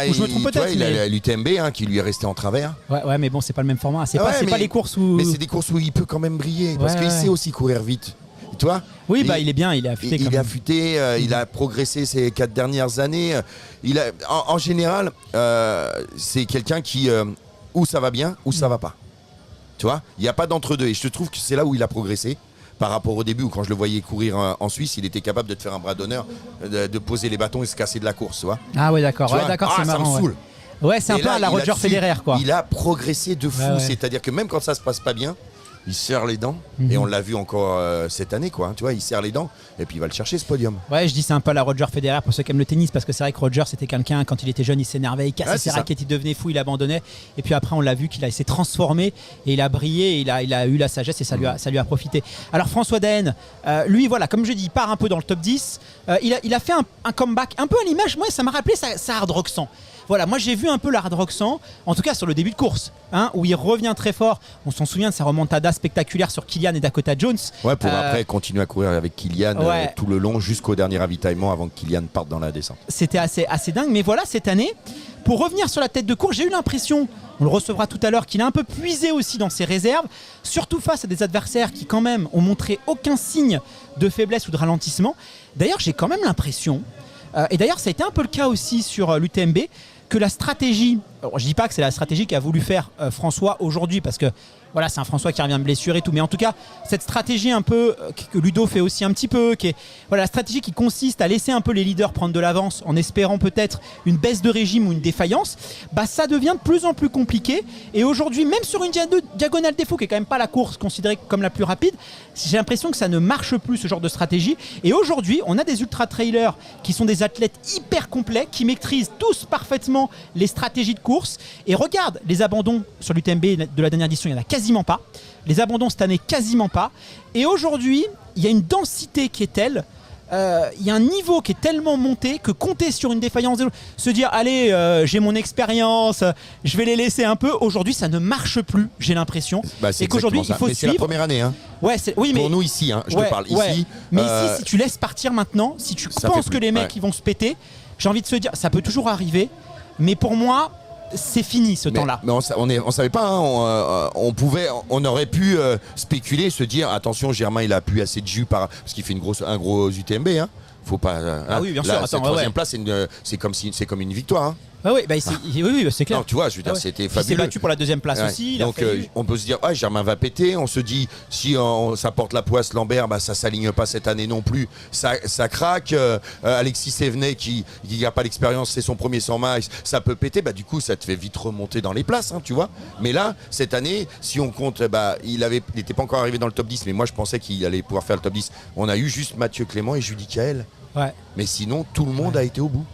Ou je me trompe peut-être. Il a l'UTMB qui lui est resté en travers. Ouais, mais bon, c'est pas le même format. C'est pas les courses où. Mais c'est des courses où il peut quand même briller parce qu'il sait aussi courir vite. Et toi ? Oui, il est bien, il est affûté. Il est affûté, il a progressé ces 4 dernières années. En général, c'est quelqu'un qui où ça va bien, où ça va pas. Tu vois ? Il n'y a pas d'entre-deux. Et je trouve que c'est là où il a progressé. Par rapport au début où quand je le voyais courir en Suisse, il était capable de te faire un bras d'honneur, de poser les bâtons et se casser de la course, tu vois. Ah ouais, d'accord, c'est marrant. Ça me saoule. Ouais, c'est un peu à la Roger Federer, quoi. Il a progressé de fou, c'est-à-dire que même quand ça se passe pas bien, il serre les dents, et on l'a vu encore cette année, quoi. Tu vois, il serre les dents, et puis il va le chercher, ce podium. Ouais, je dis c'est un peu à la Roger Federer pour ceux qui aiment le tennis, parce que c'est vrai que Roger, c'était quelqu'un, quand il était jeune, il s'énervait, il cassait ses raquettes, il devenait fou, il abandonnait. Et puis après, on l'a vu qu'il s'est transformé, et il a brillé, et il a eu la sagesse, et ça lui a profité. Alors François Daen, lui, voilà, comme je dis, il part un peu dans le top 10. Il a fait un comeback, un peu à l'image, moi, ça m'a rappelé sa Hard Rock 100. Voilà, moi j'ai vu un peu la Hard Rock 100, en tout cas sur le début de course, où il revient très fort. On s'en souvient de sa remontada spectaculaire sur Kilian et Dakota Jones. Ouais, pour après continuer à courir avec Kilian tout le long jusqu'au dernier ravitaillement avant que Kilian parte dans la descente. C'était assez dingue, mais voilà, cette année, pour revenir sur la tête de course, j'ai eu l'impression, on le recevra tout à l'heure, qu'il a un peu puisé aussi dans ses réserves, surtout face à des adversaires qui quand même ont montré aucun signe de faiblesse ou de ralentissement. D'ailleurs, j'ai quand même l'impression, et d'ailleurs ça a été un peu le cas aussi sur l'UTMB, que la stratégie, alors je dis pas que c'est la stratégie qu'a voulu faire François aujourd'hui, parce que voilà, c'est un François qui revient de blessure et tout, mais en tout cas cette stratégie un peu que Ludo fait aussi un petit peu, qui est voilà, la stratégie qui consiste à laisser un peu les leaders prendre de l'avance en espérant peut-être une baisse de régime ou une défaillance, ça devient de plus en plus compliqué. Et aujourd'hui, même sur une Diagonale des Fous, qui est quand même pas la course considérée comme la plus rapide, j'ai l'impression que ça ne marche plus, ce genre de stratégie. Et aujourd'hui, on a des ultra-trailers qui sont des athlètes hyper complets, qui maîtrisent tous parfaitement les stratégies de course. Et regarde les abandons sur l'UTMB de la dernière édition, il y en a quasiment pas. Les abandons cette année, quasiment pas. Et aujourd'hui, il y a une densité qui est telle, il y a un niveau qui est tellement monté que compter sur une défaillance, se dire allez, j'ai mon expérience, je vais les laisser un peu. Aujourd'hui, ça ne marche plus, j'ai l'impression. Et qu'aujourd'hui, il faut suivre. C'est la première année. Ouais, oui, mais pour nous ici, je te parle ici. Mais ici, si tu laisses partir maintenant, si tu penses que les mecs ils vont se péter, j'ai envie de se dire, ça peut toujours arriver. Mais pour moi, c'est fini ce temps-là. Mais on savait pas, on aurait pu spéculer, se dire attention, Germain il a plus assez de jus parce qu'il fait un gros UTMB. Faut pas. Oui, bien sûr. Cette troisième place, c'est comme une victoire. Oui, c'est clair. Non, tu vois, je veux dire, c'était fabuleux. Il s'est battu pour la deuxième place aussi. Donc on peut se dire, Germain va péter. On se dit, si ça porte la poisse Lambert, ça s'aligne pas cette année non plus. Ça craque. Alexis Sévenet qui n'a pas l'expérience, c'est son premier 100 miles, ça peut péter. Du coup, ça te fait vite remonter dans les places, tu vois. Mais là, cette année, si on compte, il n'était pas encore arrivé dans le top 10, mais moi je pensais qu'il allait pouvoir faire le top 10. On a eu juste Mathieu Clément et Judy Kael. Ouais. Mais sinon, tout le monde a été au bout.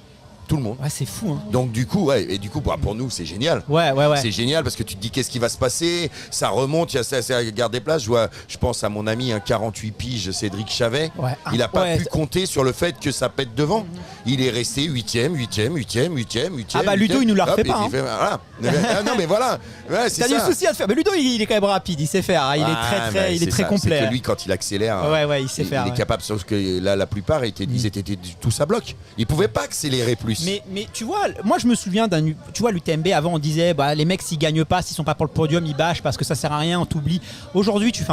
Tout le monde. Ouais, c'est fou. Donc du coup, pour nous, c'est génial. Ouais. C'est génial parce que tu te dis qu'est-ce qui va se passer. Ça remonte, il y a ça garde des places. Je pense à mon ami, 48 piges, Cédric Chavet. Ouais. Il n'a pas pu compter sur le fait que ça pète devant. Il est resté 8e. Ludo, il nous la refait pas. Non, mais voilà. Ouais, c'est ça. T'as du souci à te faire. Mais Ludo, il est quand même rapide. Il sait faire. Il est très complet. C'est que lui, quand il accélère, il sait faire. Il est capable. Sauf que là, la plupart, ils étaient tous à bloc. Ils pouvaient pas accélérer plus. Mais tu vois, moi je me souviens l'UTMB avant on disait les mecs s'ils gagnent pas, s'ils sont pas pour le podium, ils bâchent parce que ça sert à rien, on t'oublie. Aujourd'hui tu faisais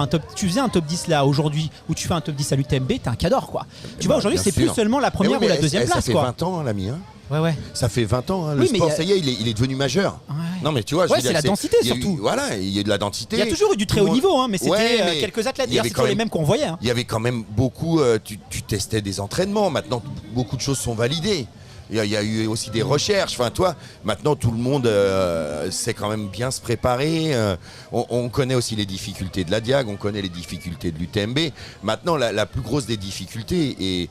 un top 10 là aujourd'hui ou tu fais un top 10 à l'UTMB, t'es un cador quoi. Tu vois aujourd'hui c'est plus seulement la première ou la deuxième place quoi. Ça fait 20 ans l'ami. Ouais. Ça fait 20 ans. Le sport, ça y est, il est devenu majeur. Ouais. Non, mais tu vois, c'est la densité surtout. Il y a de la densité. Il y a toujours eu du très haut niveau, mais c'était quelques athlètes. C'est toujours les mêmes qu'on voyait. Il y avait quand même beaucoup. Tu testais des entraînements. Maintenant, beaucoup de choses sont validées. Il y a eu aussi des recherches. Enfin, toi, maintenant, tout le monde sait quand même bien se préparer. On connaît aussi les difficultés de la Diag, on connaît les difficultés de l'UTMB. Maintenant, la plus grosse des difficultés, et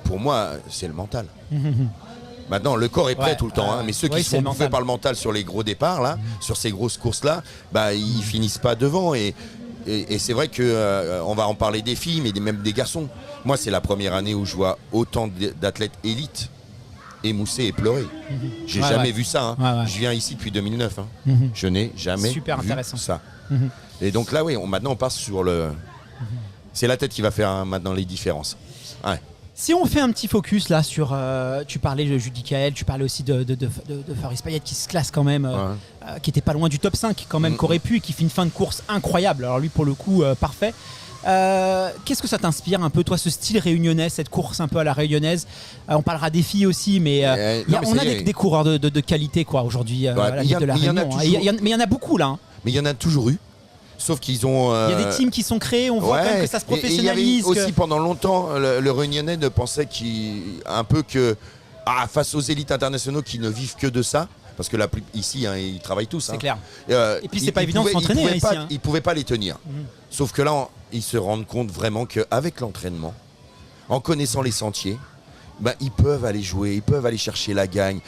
pour moi, c'est le mental. Maintenant, le corps est prêt tout le temps, hein, mais ceux qui sont bouffés par le mental sur les gros départs, là, sur ces grosses courses-là, bah, ils finissent pas devant. Et c'est vrai qu'on va en parler des filles, mais même des garçons. Moi, c'est la première année où je vois autant d'athlètes élites émousser et pleurer. J'ai jamais vu ça. Hein. Je viens ici depuis 2009. Hein. Je n'ai jamais vu ça. Et donc là, oui, maintenant, on passe sur le... C'est la tête qui va faire maintenant les différences. Ouais. Si on fait un petit focus là sur, tu parlais de Judy Kael, tu parlais aussi de Faris Payet qui se classe quand même, qui était pas loin du top 5 quand même, qui aurait pu et qui fait une fin de course incroyable. Alors lui pour le coup parfait. Qu'est-ce que ça t'inspire un peu toi ce style réunionnais, cette course un peu à la réunionnaise? On parlera des filles aussi, mais on a des coureurs de qualité quoi aujourd'hui à la Ligue de la Réunion. Mais il y en a beaucoup là. Hein. Mais il y en a toujours eu. Sauf qu'ils ont... Il y a des teams qui sont créés, on voit quand même que ça se professionnalise. Il y avait aussi pendant longtemps, le Réunionnais ne pensait face aux élites internationaux qui ne vivent que de ça, parce que ici, hein, ils travaillent tous. C'est clair. Et puis c'est pas évident de s'entraîner ici. Ils ne pouvaient pas les tenir. Sauf que là, ils se rendent compte vraiment qu'avec l'entraînement, en connaissant les sentiers, ben, ils peuvent aller jouer, ils peuvent aller chercher la gagne.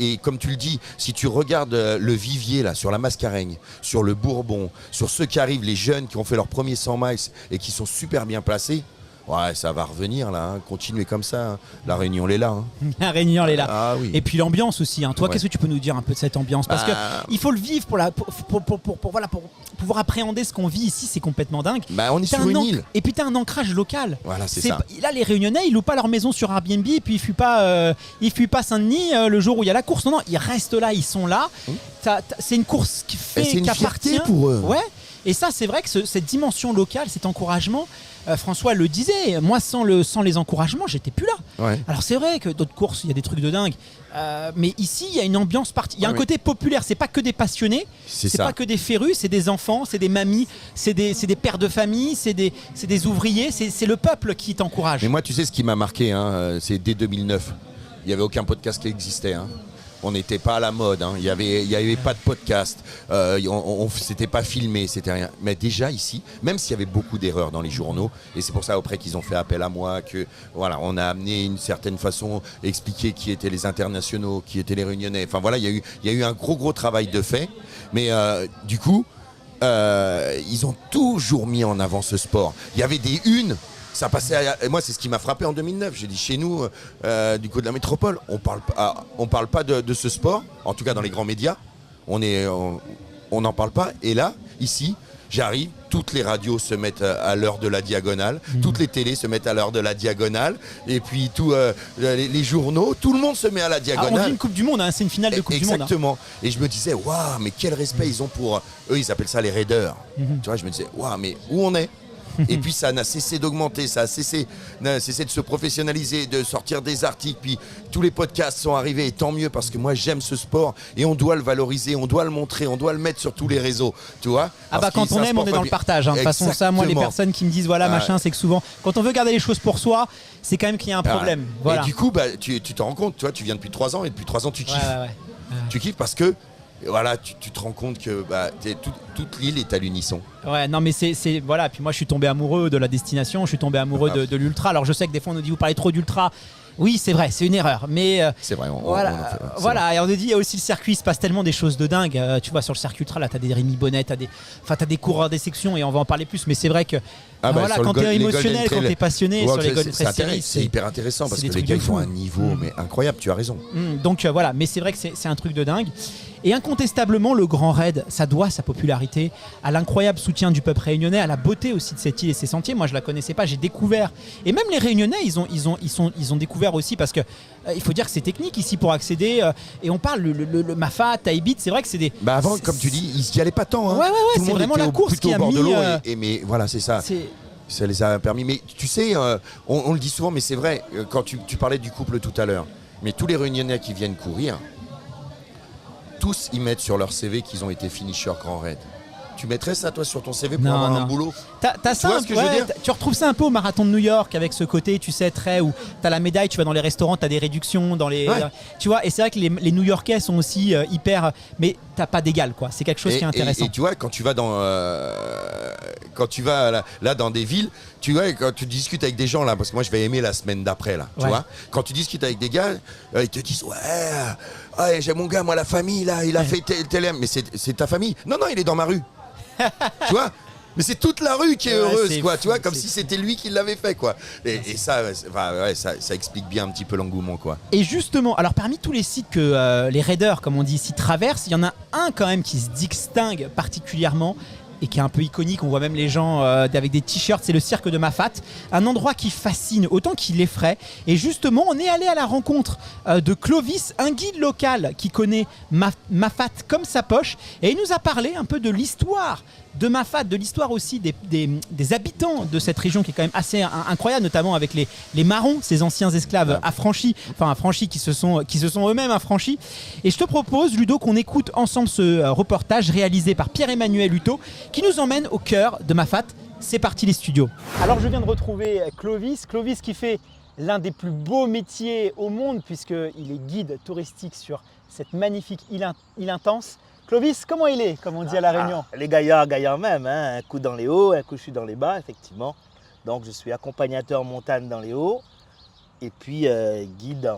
Et comme tu le dis, si tu regardes le vivier là, sur la Mascareigne, sur le Bourbon, sur ceux qui arrivent, les jeunes qui ont fait leur premier 100 miles et qui sont super bien placés, ouais, ça va revenir là, hein. Continuez comme ça. Hein. La Réunion, elle est là. Hein. La Réunion, elle est là. Ah, oui. Et puis l'ambiance aussi. Hein. Toi, qu'est-ce que tu peux nous dire un peu de cette ambiance? Parce qu'il faut le vivre pour pouvoir appréhender ce qu'on vit ici. C'est complètement dingue. Bah, on est sur une île. Et puis, tu as un ancrage local. Voilà, c'est ça. Là, les Réunionnais, ils louent pas leur maison sur Airbnb et puis ils fuient pas Saint-Denis le jour où il y a la course. Non, ils restent là, ils sont là. C'est une course qui appartient pour eux. Ouais. Et ça, c'est vrai que cette dimension locale, cet encouragement, François le disait, moi sans les encouragements, j'étais plus là. Ouais. Alors c'est vrai que d'autres courses, il y a des trucs de dingue, mais ici, il y a une ambiance il y a un côté populaire, c'est pas que des passionnés, c'est pas que des férus, c'est des enfants, c'est des mamies, c'est des pères de famille, c'est des ouvriers, c'est le peuple qui t'encourage. Mais moi, tu sais ce qui m'a marqué, hein, c'est dès 2009, il n'y avait aucun podcast qui existait. Hein. On n'était pas à la mode, hein. Il y avait pas de podcast, c'était pas filmé, c'était rien. Mais déjà ici, même s'il y avait beaucoup d'erreurs dans les journaux, et c'est pour ça après qu'ils ont fait appel à moi, que voilà, on a amené une certaine façon, expliquer qui étaient les internationaux, qui étaient les Réunionnais. Enfin voilà, il y a eu un gros travail de fait. Mais du coup, ils ont toujours mis en avant ce sport. Il y avait des unes. Ça passait moi, c'est ce qui m'a frappé en 2009. J'ai dit, chez nous, du côté de la métropole, on parle pas de ce sport, en tout cas dans les grands médias. On n'en parle pas. Et là, ici, j'arrive, toutes les radios se mettent à l'heure de la diagonale, toutes les télés se mettent à l'heure de la diagonale, et puis les journaux, tout le monde se met à la diagonale. On vit une Coupe du Monde, hein, c'est une finale de Coupe du Monde. Exactement. Hein. Et je me disais, waouh, mais quel respect ils ont pour... Eux, ils appellent ça les raiders. Tu vois, je me disais, waouh, mais où on est? Et puis ça n'a cessé d'augmenter, ça n'a cessé de se professionnaliser, de sortir des articles, puis tous les podcasts sont arrivés, et tant mieux, parce que moi j'aime ce sport, et on doit le valoriser, on doit le montrer, on doit le mettre sur tous les réseaux, tu vois. Quand on aime, on est dans le partage, hein. De toute façon, ça, moi les personnes qui me disent voilà machin, c'est que souvent, quand on veut garder les choses pour soi, c'est quand même qu'il y a un problème. Voilà. Et du coup, tu t'en rends compte, tu vois, tu viens depuis 3 ans, et depuis 3 ans tu kiffes. Tu kiffes parce que voilà, tu te rends compte que toute l'île est à l'unisson. Ouais, non mais c'est voilà, puis moi je suis tombé amoureux de la destination, je suis tombé amoureux de l'ultra. Alors je sais que des fois on nous dit vous parlez trop d'ultra. Oui, c'est vrai, c'est une erreur, mais c'est vrai. Voilà, et on nous dit il y a aussi le circuit, il se passe tellement des choses de dingue. Tu vois, sur le circuit ultra, là, t'as des Rémi Bonnet, t'as des coureurs des sections, et on va en parler plus. Mais c'est vrai que quand t'es émotionnel, quand t'es passionné sur les Golden Trail Series, c'est hyper intéressant parce que les gars ils ont un niveau mais incroyable. Tu as raison. Donc voilà, mais c'est vrai que c'est un truc de dingue. Et incontestablement, le Grand Raid, ça doit sa popularité à l'incroyable soutien du peuple réunionnais, à la beauté aussi de cette île et ses sentiers. Moi, je la connaissais pas, j'ai découvert. Et même les Réunionnais, ils ont découvert aussi parce que il faut dire que c'est technique ici pour accéder. Et on parle le Mafat, Taibit, c'est vrai que c'est des. Avant, comme tu dis, ils n'y allaient pas tant. Hein. Ouais, c'est vraiment la course qui a mis. Mais voilà, c'est ça. Ça les a permis. Mais tu sais, on le dit souvent, mais c'est vrai. Quand tu parlais du couple tout à l'heure, mais tous les Réunionnais qui viennent courir. Tous ils mettent sur leur CV qu'ils ont été finishers Grand Raid. Tu mettrais ça toi sur ton CV pour avoir un boulot? T'as ça, vois ce que je veux dire? tu retrouves ça un peu au marathon de New York avec ce côté, tu sais, très où t'as la médaille, tu vas dans les restaurants, t'as des réductions dans les, tu vois. Et c'est vrai que les New-Yorkais sont aussi hyper, mais t'as pas d'égal, quoi. C'est quelque chose qui est intéressant. Et tu vois, quand tu vas là dans des villes, tu vois, quand tu discutes avec des gens là, parce que moi je vais aimer la semaine d'après là, tu vois. Quand tu discutes avec des gars, ils te disent ouais, j'ai mon gars, moi la famille là, il a fait tel, mais c'est ta famille? Non, il est dans ma rue. Tu vois? Mais c'est toute la rue qui est heureuse, quoi. Tu vois, comme si c'était lui qui l'avait fait, quoi. Et ça explique bien un petit peu l'engouement, quoi. Et justement, alors parmi tous les sites que les raiders, comme on dit ici, traversent, il y en a un quand même qui se distingue particulièrement et qui est un peu iconique. On voit même les gens avec des t-shirts. C'est le cirque de Mafat, un endroit qui fascine autant qu'il effraie. Et justement, on est allé à la rencontre de Clovis, un guide local qui connaît Mafat comme sa poche, et il nous a parlé un peu de l'histoire de Mafat, de l'histoire aussi des habitants de cette région qui est quand même assez incroyable, notamment avec les marrons, ces anciens esclaves affranchis qui se sont eux-mêmes affranchis. Et je te propose, Ludo, qu'on écoute ensemble ce reportage réalisé par Pierre-Emmanuel Hutto qui nous emmène au cœur de Mafat. C'est parti les studios. Alors je viens de retrouver Clovis qui fait l'un des plus beaux métiers au monde puisqu'il est guide touristique sur cette magnifique île intense. Clovis, comment il est, comme on dit à La Réunion? Les gaillards même, hein. Un coup dans les hauts, un coup je suis dans les bas, effectivement. Donc je suis accompagnateur montagne dans les hauts et puis guide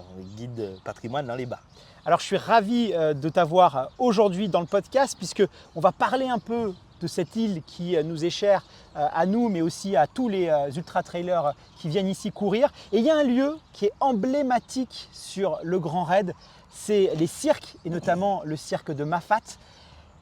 patrimoine dans les bas. Alors je suis ravi de t'avoir aujourd'hui dans le podcast puisqu'on va parler un peu de cette île qui nous est chère à nous mais aussi à tous les ultra-trailers qui viennent ici courir. Et il y a un lieu qui est emblématique sur le Grand Raid, c'est les cirques et notamment le cirque de Mafat.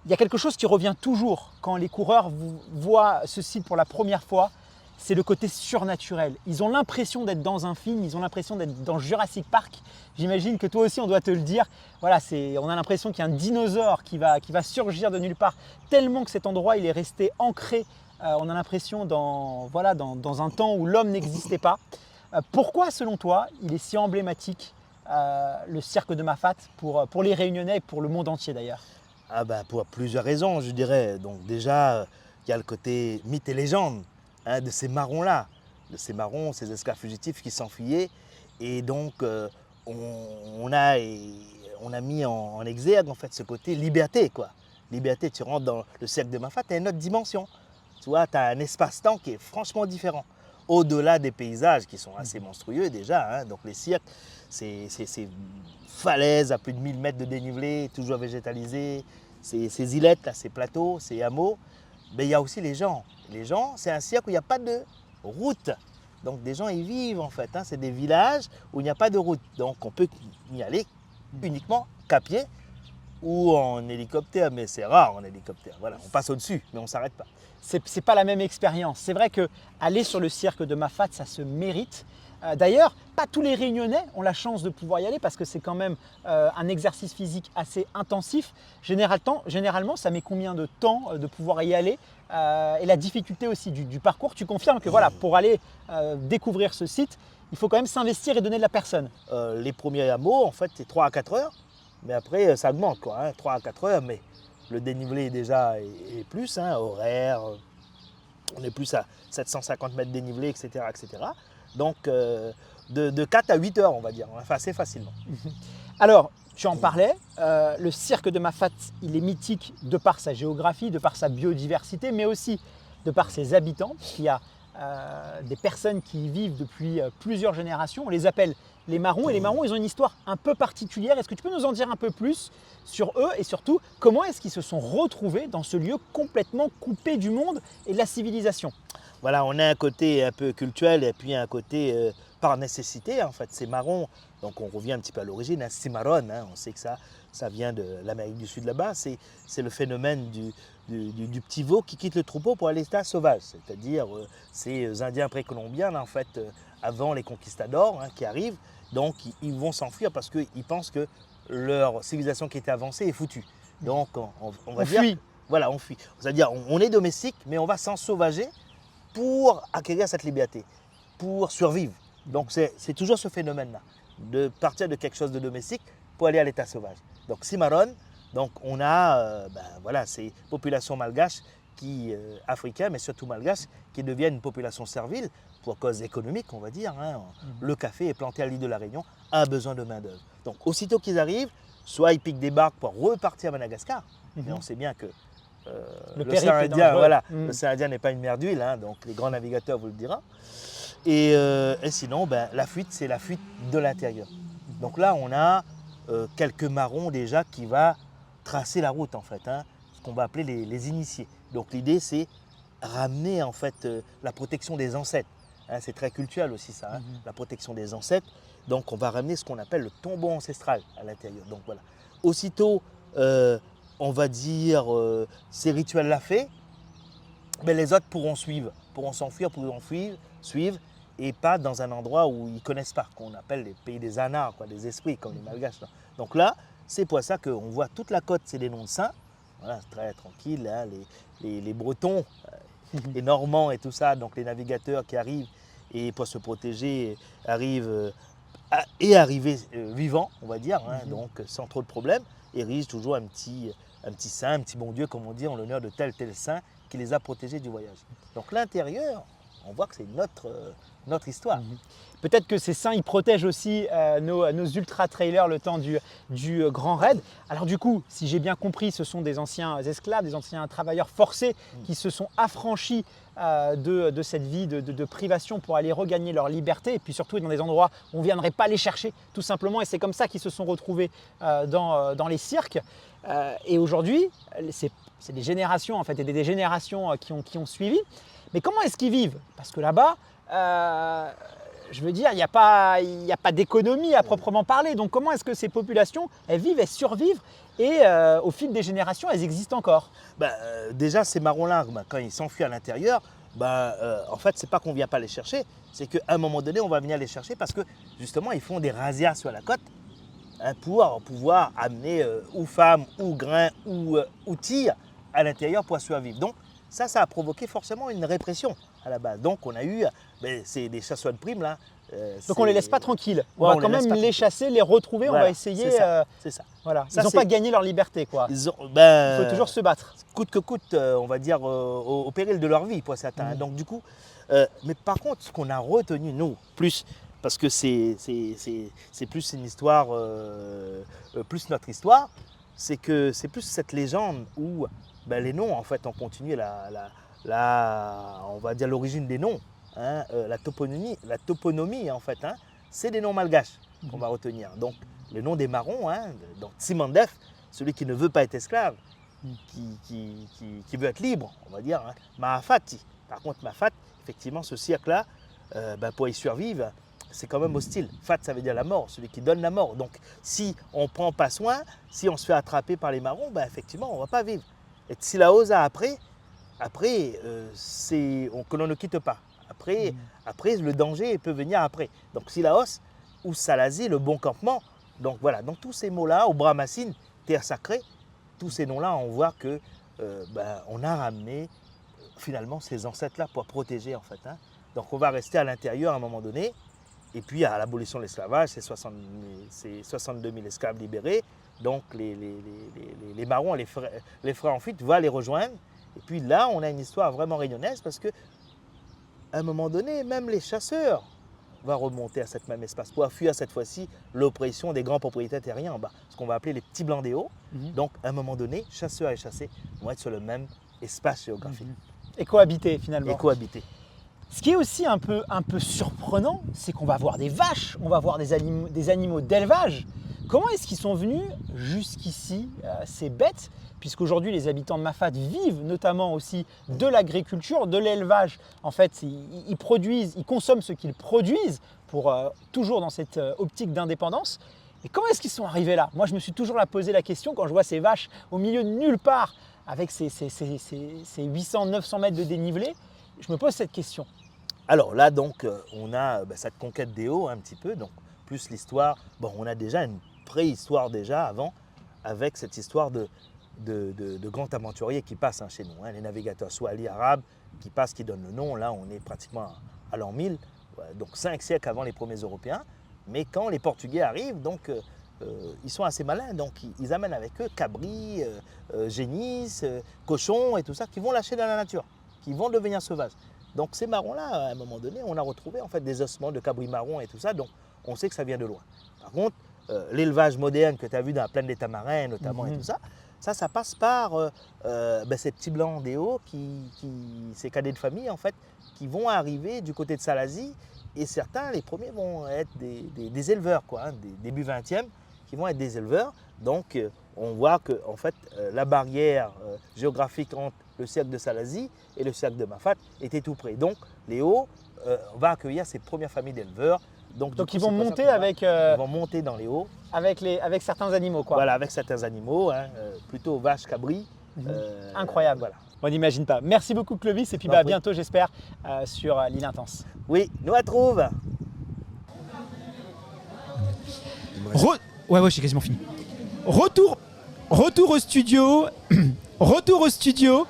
Il y a quelque chose qui revient toujours quand les coureurs voient ce site pour la première fois, c'est le côté surnaturel. Ils ont l'impression d'être dans un film, ils ont l'impression d'être dans Jurassic Park. J'imagine que toi aussi on doit te le dire. Voilà, on a l'impression qu'il y a un dinosaure qui va surgir de nulle part, tellement que cet endroit il est resté ancré. On a l'impression dans un temps où l'homme n'existait pas. Pourquoi selon toi il est si emblématique le cirque de Mafat pour les Réunionnais et pour le monde entier d'ailleurs? Pour plusieurs raisons, je dirais. Donc déjà, il y a le côté mythe et légende de ces marrons-là, ces esclaves fugitifs qui s'enfuyaient. Et donc, on a mis en exergue en fait ce côté liberté, quoi. Liberté, tu rentres dans le cirque de Mafat, tu as une autre dimension. Tu vois, tu as un espace-temps qui est franchement différent. Au-delà des paysages qui sont assez monstrueux déjà, hein. Donc les cirques, c'est ces falaises à plus de 1000 mètres de dénivelé, toujours végétalisées, ces îlettes, là, ces plateaux, ces hameaux. Mais il y a aussi les gens. Les gens, c'est un cirque où il n'y a pas de route. Donc des gens y vivent en fait, hein. C'est des villages où il n'y a pas de route. Donc on peut y aller uniquement qu'à pied ou en hélicoptère, mais c'est rare en hélicoptère. Voilà, on passe au-dessus, mais on ne s'arrête pas. C'est pas la même expérience. C'est vrai qu'aller sur le cirque de Mafat, ça se mérite. D'ailleurs, pas tous les Réunionnais ont la chance de pouvoir y aller parce que c'est quand même un exercice physique assez intensif. Généralement, ça met combien de temps de pouvoir y aller et la difficulté aussi du parcours. Tu confirmes que voilà, pour aller découvrir ce site, il faut quand même s'investir et donner de la personne. Les premiers hameaux, en fait, c'est 3 à 4 heures. Mais après, ça augmente, quoi, hein, 3 à 4 heures. Mais le dénivelé déjà est plus, hein, horaire. On est plus à 750 mètres de dénivelé, etc. etc. Donc, de 4 à 8 heures, on va dire, assez facilement. Alors, tu en parlais, le cirque de Mafat, il est mythique de par sa géographie, de par sa biodiversité, mais aussi de par ses habitants. Il y a des personnes qui y vivent depuis plusieurs générations. On les appelle les marrons. Et les marrons, ils ont une histoire un peu particulière. Est-ce que tu peux nous en dire un peu plus sur eux et surtout, comment est-ce qu'ils se sont retrouvés dans ce lieu complètement coupé du monde et de la civilisation? Voilà, on a un côté un peu culturel et puis un côté par nécessité, en fait. Ces marrons, donc on revient un petit peu à l'origine, un cimarron, hein, on sait que ça vient de l'Amérique du Sud là-bas. C'est le phénomène du petit veau qui quitte le troupeau pour aller à l'état sauvage. C'est-à-dire ces Indiens précolombiens, là, en fait, avant les conquistadors qui arrivent, donc ils vont s'enfuir parce qu'ils pensent que leur civilisation qui était avancée est foutue. Donc on va dire, fuit. Voilà, on fuit. C'est-à-dire on est domestique, mais on va s'ensauvager pour acquérir cette liberté, pour survivre. Donc c'est toujours ce phénomène-là, de partir de quelque chose de domestique pour aller à l'état sauvage. Donc cimarron, donc on a voilà, ces populations malgaches africains, mais surtout malgaches, qui deviennent une population servile pour cause économique, on va dire. Le café est planté à l'île de la Réunion, a besoin de main-d'œuvre. Donc, aussitôt qu'ils arrivent, soit ils piquent des barques pour repartir à Madagascar, mais on sait bien que l'océan Indien, l'océan Indien n'est pas une mer d'huile, donc les grands navigateurs vous le diront. Et sinon, la fuite, c'est la fuite de l'intérieur. Donc là, on a quelques marrons déjà qui va tracer la route, en fait, ce qu'on va appeler les initiés. Donc l'idée, c'est ramener en fait la protection des ancêtres. C'est très culturel aussi ça, la protection des ancêtres. Donc on va ramener ce qu'on appelle le tombeau ancestral à l'intérieur. Donc voilà. Aussitôt, on va dire, ces rituels-là faits, mais les autres pourront s'enfuir, pourront suivre, et pas dans un endroit où ils ne connaissent pas, qu'on appelle les pays des anards, des esprits, comme les malgaches. Là. Donc là, c'est pour ça qu'on voit toute la côte, c'est des noms de saints. Voilà, c'est très tranquille, les Bretons, les Normands et tout ça, donc les navigateurs qui arrivent et pour se protéger, arrivent vivants, on va dire, donc sans trop de problèmes, érigent toujours un petit saint, un petit bon Dieu, comme on dit, en l'honneur de tel saint qui les a protégés du voyage. Donc l'intérieur, on voit que c'est notre histoire. Peut-être que ces saints, ils protègent aussi nos ultra-trailers le temps du grand raid. Alors du coup, si j'ai bien compris, ce sont des anciens esclaves, des anciens travailleurs forcés qui se sont affranchis de cette vie de privation pour aller regagner leur liberté, et puis surtout dans des endroits où on ne viendrait pas les chercher, tout simplement. Et c'est comme ça qu'ils se sont retrouvés dans les cirques. Et aujourd'hui, c'est des générations en fait, et des générations qui ont suivi. Mais comment est-ce qu'ils vivent? Parce que là-bas, je veux dire, il n'y a pas d'économie à proprement parler. Donc comment est-ce que ces populations, elles vivent, elles survivent et au fil des générations, elles existent encore? Déjà, ces marrons-là, quand ils s'enfuient à l'intérieur, en fait, ce n'est pas qu'on ne vient pas les chercher, c'est qu'à un moment donné, on va venir les chercher parce que justement, ils font des razzias sur la côte pour pouvoir amener ou femmes, ou grains, ou tirs à l'intérieur pour survivre. Donc, ça a provoqué forcément une répression à la base. Donc on a eu, c'est des chasseurs de primes là. Donc on ne les laisse pas tranquilles. On va quand même les chasser, les retrouver, voilà, on va essayer. C'est ça. Voilà. Ils n'ont pas gagné leur liberté, quoi. Il faut toujours se battre. Coûte que coûte, on va dire, au péril de leur vie pour certains. Donc du coup, mais par contre, ce qu'on a retenu, nous, plus, parce que c'est plus une histoire, plus notre histoire, c'est que c'est plus cette légende où les noms, en fait, ont continué on va dire l'origine des noms, la toponymie, en fait, c'est des noms malgaches qu'on va retenir. Donc, le nom des marrons, donc Tsimandef, celui qui ne veut pas être esclave, qui veut être libre, on va dire, Mahafati. Par contre, Mahafat, effectivement, ce cirque-là, pour y survivre, c'est quand même hostile. Fat, ça veut dire la mort, celui qui donne la mort. Donc, si on ne prend pas soin, si on se fait attraper par les marrons, effectivement, on ne va pas vivre. Et Tsilaosa, après que l'on ne quitte pas. Après, le danger peut venir après. Donc, Silaos ou Salazi, le bon campement. Donc, voilà. Donc, tous ces mots-là, au Brahmassine, terre sacrée, tous ces noms-là, on voit que on a ramené finalement ces ancêtres-là pour protéger, en fait. Donc, on va rester à l'intérieur à un moment donné. Et puis, à l'abolition de l'esclavage, c'est 62 000 esclaves libérés. Donc, les marrons, les frères en fuite, vont les rejoindre. Et puis là, on a une histoire vraiment réunionnaise parce qu'à un moment donné, même les chasseurs vont remonter à cet même espace pour fuir cette fois-ci l'oppression des grands propriétaires terriens en bas, ce qu'on va appeler les petits blancs des hauts. Donc, à un moment donné, chasseurs et chassés vont être sur le même espace géographique. Et cohabiter, finalement. Et cohabiter. Ce qui est aussi un peu surprenant, c'est qu'on va voir des vaches, on va voir des animaux d'élevage. Comment est-ce qu'ils sont venus jusqu'ici, ces bêtes, puisqu'aujourd'hui les habitants de Mafat vivent notamment aussi de l'agriculture, de l'élevage. En fait, ils consomment ce qu'ils produisent pour toujours dans cette optique d'indépendance. Et comment est-ce qu'ils sont arrivés là? Moi, je me suis toujours posé la question quand je vois ces vaches au milieu de nulle part, avec ces 800-900 mètres de dénivelé. Je me pose cette question. Alors là, donc, on a cette conquête des hauts un petit peu, donc plus l'histoire. Bon, on a déjà une préhistoire déjà avant, avec cette histoire de grands aventuriers qui passent chez nous. Les navigateurs swahili arabes qui passent, qui donnent le nom. Là, on est pratiquement à l'an 1000, donc 5 siècles avant les premiers Européens. Mais quand les Portugais arrivent, donc ils sont assez malins, donc ils amènent avec eux cabris, génisses, cochons et tout ça, qui vont lâcher dans la nature, qui vont devenir sauvages. Donc ces marrons-là, à un moment donné, on a retrouvé en fait des ossements de cabris marrons et tout ça, donc on sait que ça vient de loin. Par contre, l'élevage moderne que tu as vu dans la plaine des Tamarins notamment et tout ça, ça passe par ces petits blancs des hauts, ces cadets de famille en fait, qui vont arriver du côté de Salazie, et certains, les premiers vont être des éleveurs, quoi, hein, début 20e, qui vont être des éleveurs. Donc on voit que en fait, la barrière géographique entre le cercle de Salazie et le cercle de Mafat était tout près. Donc les Hauts va accueillir ces premières familles d'éleveurs. Donc ils vont monter avec... Ils vont monter dans les Hauts. Avec certains animaux, quoi. Voilà, avec certains animaux, hein, plutôt vaches, cabris. Incroyable. Voilà. On n'imagine pas. Merci beaucoup Clovis et puis à bientôt j'espère sur l'île Intense. Oui, nous la trouve. Ouais, j'ai quasiment fini. Retour au studio. Retour au studio.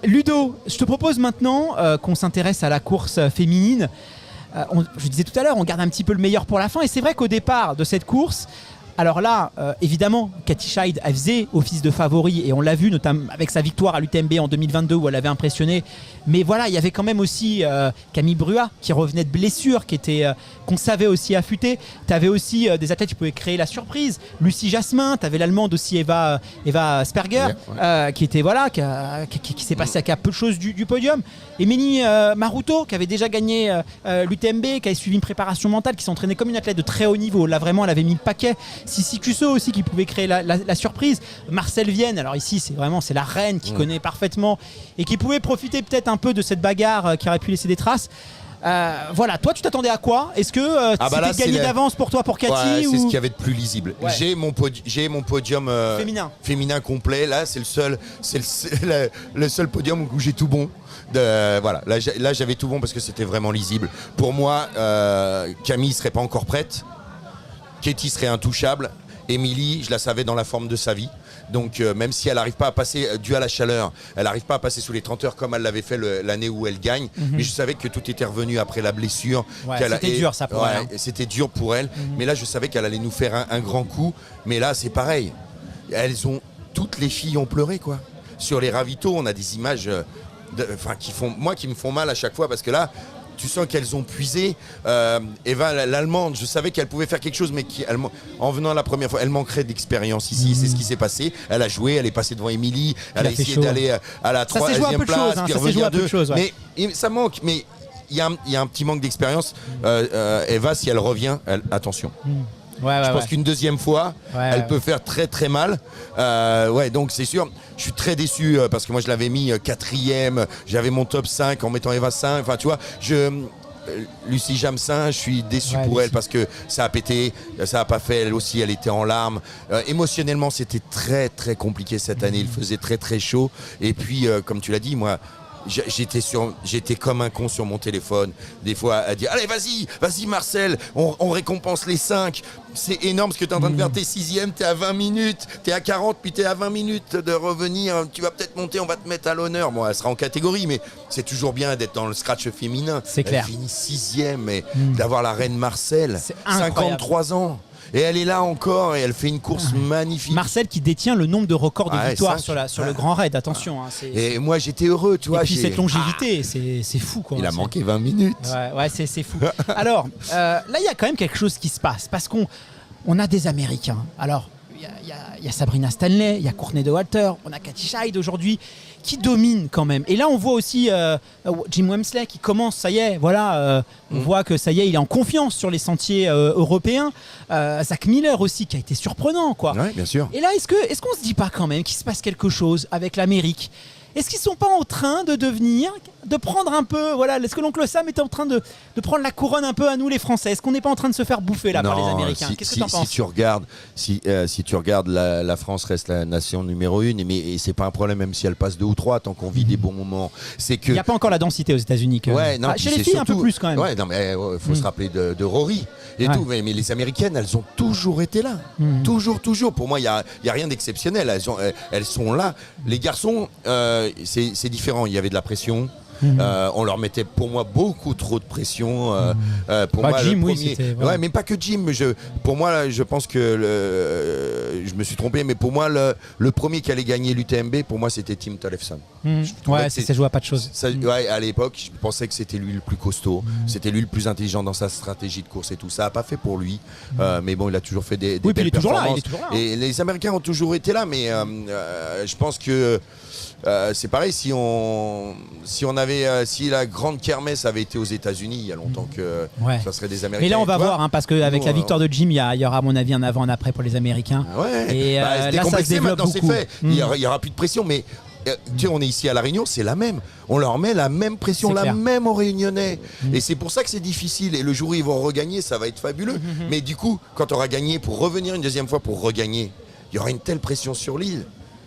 Ludo, je te propose maintenant qu'on s'intéresse à la course féminine. Je disais tout à l'heure, on garde un petit peu le meilleur pour la fin. Et c'est vrai qu'au départ de cette course, alors là, évidemment, Katy Scheid, elle faisait office de favori et on l'a vu notamment avec sa victoire à l'UTMB en 2022 où elle avait impressionné. Mais voilà, il y avait quand même aussi Camille Brua qui revenait de blessure, qu'on savait aussi affûter. Tu avais aussi des athlètes qui pouvaient créer la surprise. Lucie Jasmin, tu avais l'allemande aussi Eva Sperger, qui était qui s'est passé à peu de choses du podium. Émilie Maruto qui avait déjà gagné l'UTMB, qui avait suivi une préparation mentale, qui s'entraînait comme une athlète de très haut niveau. Là vraiment, elle avait mis le paquet. Sissi Cusso aussi qui pouvait créer la surprise. Marcel Vienne, alors ici c'est la reine qui connaît parfaitement et qui pouvait profiter peut-être un peu de cette bagarre qui aurait pu laisser des traces. Voilà, toi tu t'attendais à quoi? Est-ce que c'était gagné d'avance pour toi, pour Katy? C'est ce qu'il y avait de plus lisible. Ouais. J'ai mon podium féminin complet. Là, c'est le seul podium où j'ai tout bon. Voilà, là j'avais tout bon parce que c'était vraiment lisible. Pour moi, Camille serait pas encore prête. Katy serait intouchable. Émilie, je la savais dans la forme de sa vie. Donc même si elle n'arrive pas à passer, dû à la chaleur, elle n'arrive pas à passer sous les 30 heures comme elle l'avait fait l'année où elle gagne. Mais je savais que tout était revenu après la blessure. C'était dur ça pour elle. C'était dur pour elle. Mais là je savais qu'elle allait nous faire un grand coup. Mais là c'est pareil. Toutes les filles ont pleuré quoi. Sur les ravitaux, on a des images qui me font mal à chaque fois parce que là, tu sens qu'elles ont puisé. Eva, l'allemande, je savais qu'elle pouvait faire quelque chose, mais en venant la première fois, elle manquerait d'expérience ici. C'est ce qui s'est passé. Elle a joué, elle est passée devant Émilie, elle a essayé d'aller à la 3e place, puis revenir deux. Mais ça manque. Mais il y a un petit manque d'expérience. Eva, si elle revient, attention. Je pense qu'une deuxième fois, elle peut faire très très mal. Donc c'est sûr, je suis très déçu parce que moi je l'avais mis 4e, j'avais mon top 5 en mettant Eva 5. Enfin tu vois, Lucie Jamsin, je suis déçu pour elle parce que ça a pété, ça a pas fait. Elle aussi, elle était en larmes. Émotionnellement, c'était très très compliqué cette année. Il faisait très très chaud. Et puis, comme tu l'as dit, moi. J'étais comme un con sur mon téléphone des fois à dire allez vas-y Marcel, on récompense les 5, c'est énorme ce que tu es en train de faire, t'es 6e, t'es à 20 minutes, t'es à 40 puis t'es à 20 minutes de revenir, tu vas peut-être monter, on va te mettre à l'honneur. Bon, elle sera en catégorie mais c'est toujours bien d'être dans le scratch féminin. C'est clair. Elle finit 6e et d'avoir la reine Marcel, 53 ans. Et elle est là encore et elle fait une course magnifique. Marcel qui détient le nombre de records de victoires sur le Grand Raid, attention. Et moi j'étais heureux, tu vois. Et puis cette longévité, c'est fou quoi. Il a manqué 20 minutes. Ouais, c'est fou. Alors, là il y a quand même quelque chose qui se passe parce qu'on a des Américains. Alors, il y a Sabrina Stanley, il y a Courtney Dauwalter, on a Katy Scheid aujourd'hui qui domine quand même. Et là, on voit aussi Jim Wemsley qui commence, ça y est, voilà, on voit que ça y est, il est en confiance sur les sentiers européens. Zach Miller aussi qui a été surprenant, quoi. Ouais, bien sûr. Et là, est-ce qu'on se dit pas quand même qu'il se passe quelque chose avec l'Amérique? Est-ce qu'ils sont pas en train de prendre un peu, voilà, est-ce que l'oncle Sam est en train de prendre la couronne un peu à nous les Français? Est-ce qu'on n'est pas en train de se faire bouffer là par les Américains? Qu'est-ce que tu en penses? Si tu regardes, la France reste la nation numéro 1, et c'est pas un problème même si elle passe 2 ou 3 tant qu'on vit des bons moments. C'est que il n'y a pas encore la densité aux États-Unis. Chez les filles, surtout, un peu plus quand même. Ouais, non, mais faut se rappeler de Rory et tout. Mais les Américaines, elles ont toujours été là. Toujours. Pour moi, il y a rien d'exceptionnel. Elles sont là. Les garçons, c'est différent. Il y avait de la pression. On leur mettait pour moi beaucoup trop de pression. Pour Bah, moi, Jim, le oui, premier... c'était, voilà. Ouais, mais pas que Jim. Pour moi, je pense que je me suis trompé, mais pour moi, le premier qui allait gagner l'UTMB, pour moi, c'était Tim Tollefson. Ouais, ça joue à pas de choses. Ouais, à l'époque, je pensais que c'était lui le plus costaud, c'était lui le plus intelligent dans sa stratégie de course et tout. Ça n'a pas fait pour lui, mais bon, il a toujours fait des Oui, puis il belles est toujours là. performances. Et les Américains ont toujours été là, mais je pense que c'est pareil. Si la grande kermesse avait été aux États-Unis il y a longtemps, que ça serait des Américains. Mais là, on va tu vois, voir, parce qu'avec la victoire de Jim, il y aura, à mon avis, un avant, un après pour les Américains. Ouais. Et là, ça se décomplexé, développe maintenant, c'est beaucoup. fait. Il y aura plus de pression, mais. Tu sais, on est ici à La Réunion, c'est la même. On leur met la même pression, C'est la clair. même aux Réunionnais. Et c'est pour ça que c'est difficile. Et le jour où ils vont regagner, ça va être fabuleux. Mais du coup, quand on aura gagné, pour revenir une deuxième fois pour regagner, il y aura une telle pression sur l'île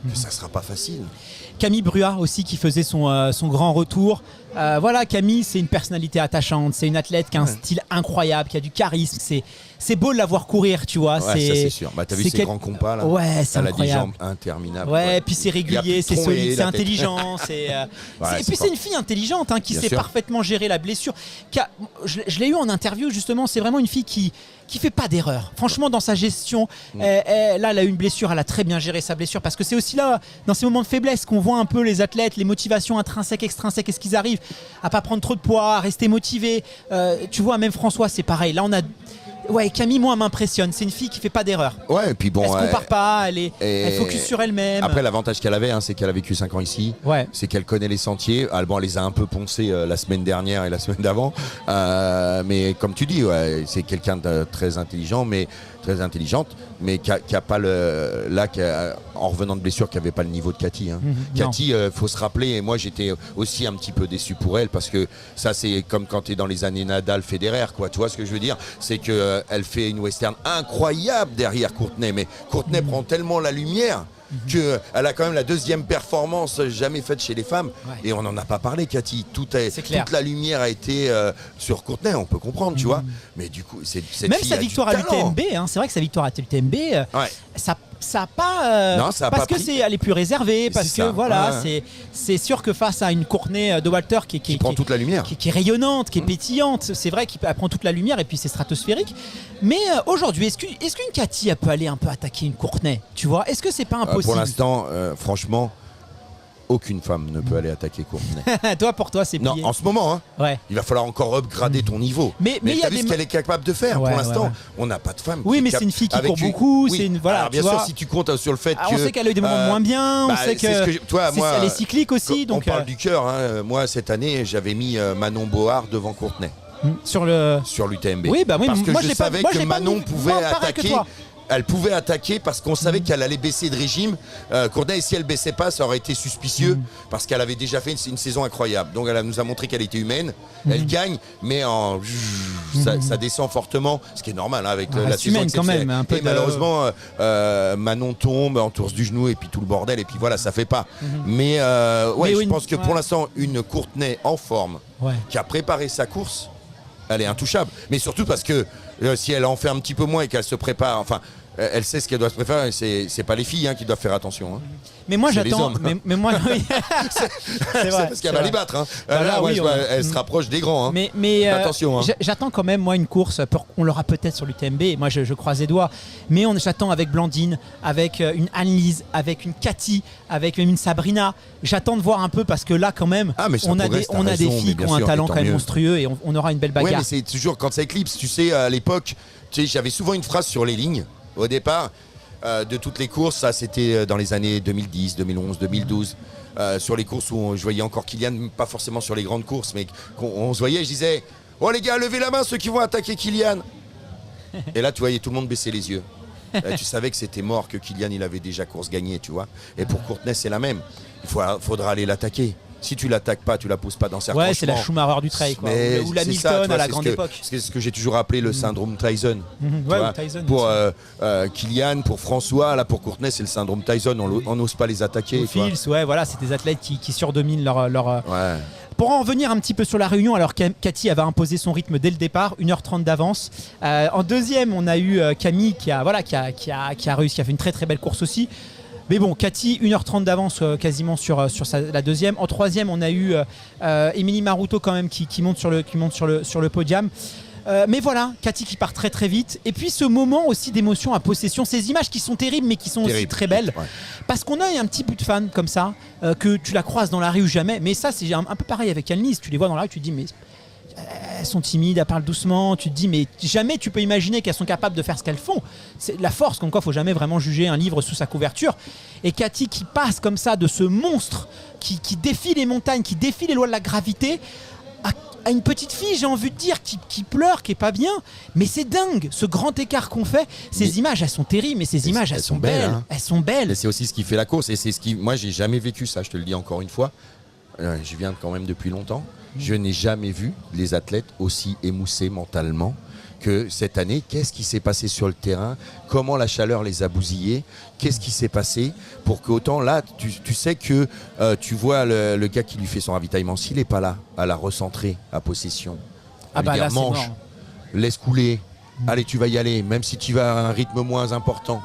que ça sera pas facile. Camille Brua aussi qui faisait son grand retour. Voilà, Camille, c'est une personnalité attachante, c'est une athlète qui a un style incroyable, qui a du charisme. C'est beau de la voir courir, tu vois. Ouais, ça c'est sûr. Bah, t'as vu ces grands compas là. Ouais, c'est Elle a des incroyable. jambes interminables. Ouais, puis c'est Il y a régulier, plus de c'est tronc et solide, c'est la tête. intelligent. Et c'est puis fort. c'est une fille intelligente qui Bien sait sûr. parfaitement gérer la blessure. Je l'ai eu en interview justement, c'est vraiment une fille qui fait pas d'erreur. Franchement, dans sa gestion, là, elle a eu une blessure, elle a très bien géré sa blessure parce que c'est aussi là, dans ces moments de faiblesse, qu'on voit un peu les athlètes, les motivations intrinsèques, extrinsèques, est-ce qu'ils arrivent à pas prendre trop de poids, à rester motivés. Tu vois, même François, c'est pareil. Là, on a... Ouais, Camille, moi, elle m'impressionne. C'est une fille qui fait pas d'erreur. Ouais, et puis bon. Elle se compare pas, elle focus sur elle-même. Après, l'avantage qu'elle avait, c'est qu'elle a vécu 5 ans ici. Ouais. C'est qu'elle connaît les sentiers. Bon, elle les a un peu poncés la semaine dernière et la semaine d'avant. Mais comme tu dis, ouais, c'est quelqu'un de très intelligent, mais très intelligente, mais qui a pas en revenant de blessure, qui avait pas le niveau de Cathy. Cathy, faut se rappeler, et moi j'étais aussi un petit peu déçu pour elle, parce que ça c'est comme quand tu es dans les années Nadal, Federer, quoi. Tu vois ce que je veux dire? C'est que elle fait une western incroyable derrière Courtenay, mais Courtenay prend tellement la lumière qu'elle a quand même la deuxième performance jamais faite chez les femmes. Et on n'en a pas parlé, Cathy. Toute la lumière a été sur Courtenay, on peut comprendre, tu vois. Mais du coup, cette même fille sa a victoire du à talent. l'UTMB, c'est vrai que sa victoire à l'UTMB, ça a pas. Non, ça a parce pas que pris. elle est plus réservée, parce C'est que ça, voilà, ouais. c'est sûr que face à une Courtenay de Walter qui prend toute la lumière. qui est rayonnante, qui est pétillante, c'est vrai qu'elle prend toute la lumière et puis c'est stratosphérique. Mais aujourd'hui, est-ce qu'une Cathy elle peut aller un peu attaquer une Courtenay? Tu vois, est-ce que c'est pas impossible? Pour l'instant, franchement, aucune femme ne peut aller attaquer Courtenay. Pour toi, c'est Non, plié. en ce moment, Ouais. il va falloir encore upgrader ton niveau. Mais il y t'as a vu des ce qu'elle est capable de faire. Ouais, Pour l'instant, ouais. on n'a pas de femme. Oui, qui est mais c'est une fille qui avec court beaucoup, Oui. c'est une- voilà, Alors, bien tu sûr, vois. si tu comptes sur le fait Ah, que on sait qu'elle a eu des moments moins bien, on sait c'est ce que, toi, moi, elle est cyclique aussi, on donc parle du cœur. Moi, cette année, j'avais mis Manon Board devant Courtenay sur le. sur l'UTMB. Oui, bah oui, parce que moi, je j'ai pas- savais moi, que j'ai pas Manon mis- pouvait moi, pareil que attaquer. toi. Elle pouvait attaquer parce qu'on savait qu'elle allait baisser de régime. Courtenay, si elle baissait pas, ça aurait été suspicieux parce qu'elle avait déjà fait une saison incroyable. Donc elle nous a montré qu'elle était humaine. Elle gagne, mais ça descend fortement, ce qui est normal avec Elle la reste saison humaine quand exceptionnelle. même, un peu Et de- malheureusement, Manon tombe, entourse du genou et puis tout le bordel. Et puis voilà, ça fait pas. Mais Mais je pense que ouais. pour l'instant, une Courtenay en forme Ouais. qui a préparé sa course, elle est intouchable. Mais surtout parce que si elle en fait un petit peu moins et qu'elle se prépare, enfin, elle sait ce qu'elle doit se préparer. C'est pas les filles qui doivent faire attention. Mais moi C'est les j'attends. hommes. Mais moi, oui. C'est vrai, parce c'est qu'elle va vrai. les battre. Bah là, Moi, oui, je vois, on- elle se rapproche des grands. Mais Attention. j'attends quand même moi une course. On l'aura peut-être sur l'UTMB. Moi je croise les doigts. Mais j'attends avec Blandine, avec une Anne-Lise, avec une Cathy, avec même une Sabrina. J'attends de voir un peu parce que là quand même, Ah, mais ça on a progresse, des t'as on a des raison, filles mais qui bien ont un sûr, talent et tant quand même mieux. monstrueux et on aura une belle Ouais, bagarre. mais c'est toujours quand ça éclipse. Tu sais, à l'époque, j'avais souvent une phrase sur les lignes au départ de toutes les courses. Ça, c'était dans les années 2010, 2011, 2012. Sur les courses où je voyais encore Kylian, pas forcément sur les grandes courses, mais on se voyait, je disais: oh les gars, levez la main ceux qui vont attaquer Kylian. Et là, tu voyais tout le monde baisser les yeux. Tu savais que c'était mort, que Kylian il avait déjà course gagnée, tu vois. Et pour Courtenay, c'est la même. Faudra aller l'attaquer. Si tu l'attaques pas, tu la poses pas dans certains Ouais, c'est la Schumacher du trail, quoi. Mais Ou c'est l'Hamilton ça, tu vois, à la c'est grande ce que- époque. C'est ce que j'ai toujours appelé le syndrome Tyson. Tu Ouais, vois, ou Tyson pour aussi. Kylian, pour François, là pour Courtenay, c'est le syndrome Tyson. On n'ose pas les attaquer. Ou tu vois. Fils, ouais, voilà, c'est des athlètes qui surdominent leur. Ouais. Pour en revenir un petit peu sur la Réunion, alors Cathy avait imposé son rythme dès le départ, 1h30 d'avance. En deuxième, on a eu Camille qui a réussi, qui a fait une très très belle course aussi. Mais bon, Cathy, 1h30 d'avance quasiment sur la deuxième. En troisième, on a eu Émilie Marouto quand même qui monte sur le podium. Mais voilà, Cathy qui part très très vite. Et puis ce moment aussi d'émotion à possession, ces images qui sont terribles mais qui sont aussi très belles. Ouais. Parce qu'on a un petit bout de fan comme ça, que tu la croises dans la rue ou jamais. Mais ça, c'est un peu pareil avec Annelise. Tu les vois dans la rue, tu te dis, mais elles sont timides, elles parlent doucement. Tu te dis, mais jamais tu peux imaginer qu'elles sont capables de faire ce qu'elles font. C'est la force, comme quoi il ne faut jamais vraiment juger un livre sous sa couverture. Et Cathy qui passe comme ça de ce monstre qui défie les montagnes, qui défie les lois de la gravité, à une petite fille, j'ai envie de dire, qui pleure, qui est pas bien. Mais c'est dingue, ce grand écart qu'on fait. Ces images, elles sont terribles, mais ces images, elles sont belles. Hein. Elles sont belles. Et c'est aussi ce qui fait la course. Et c'est ce qui, moi, j'ai jamais vécu ça. Je te le dis encore une fois. Je viens quand même depuis longtemps. Je n'ai jamais vu les athlètes aussi émoussés mentalement que cette année. Qu'est-ce qui s'est passé sur le terrain? Comment la chaleur les a bousillés? Qu'est-ce qui s'est passé pour qu'autant là, tu sais que tu vois le gars qui lui fait son ravitaillement, s'il n'est pas là, à la recentrer, à possession, à lui dire, mange, laisse couler, allez, tu vas y aller, même si tu vas à un rythme moins important.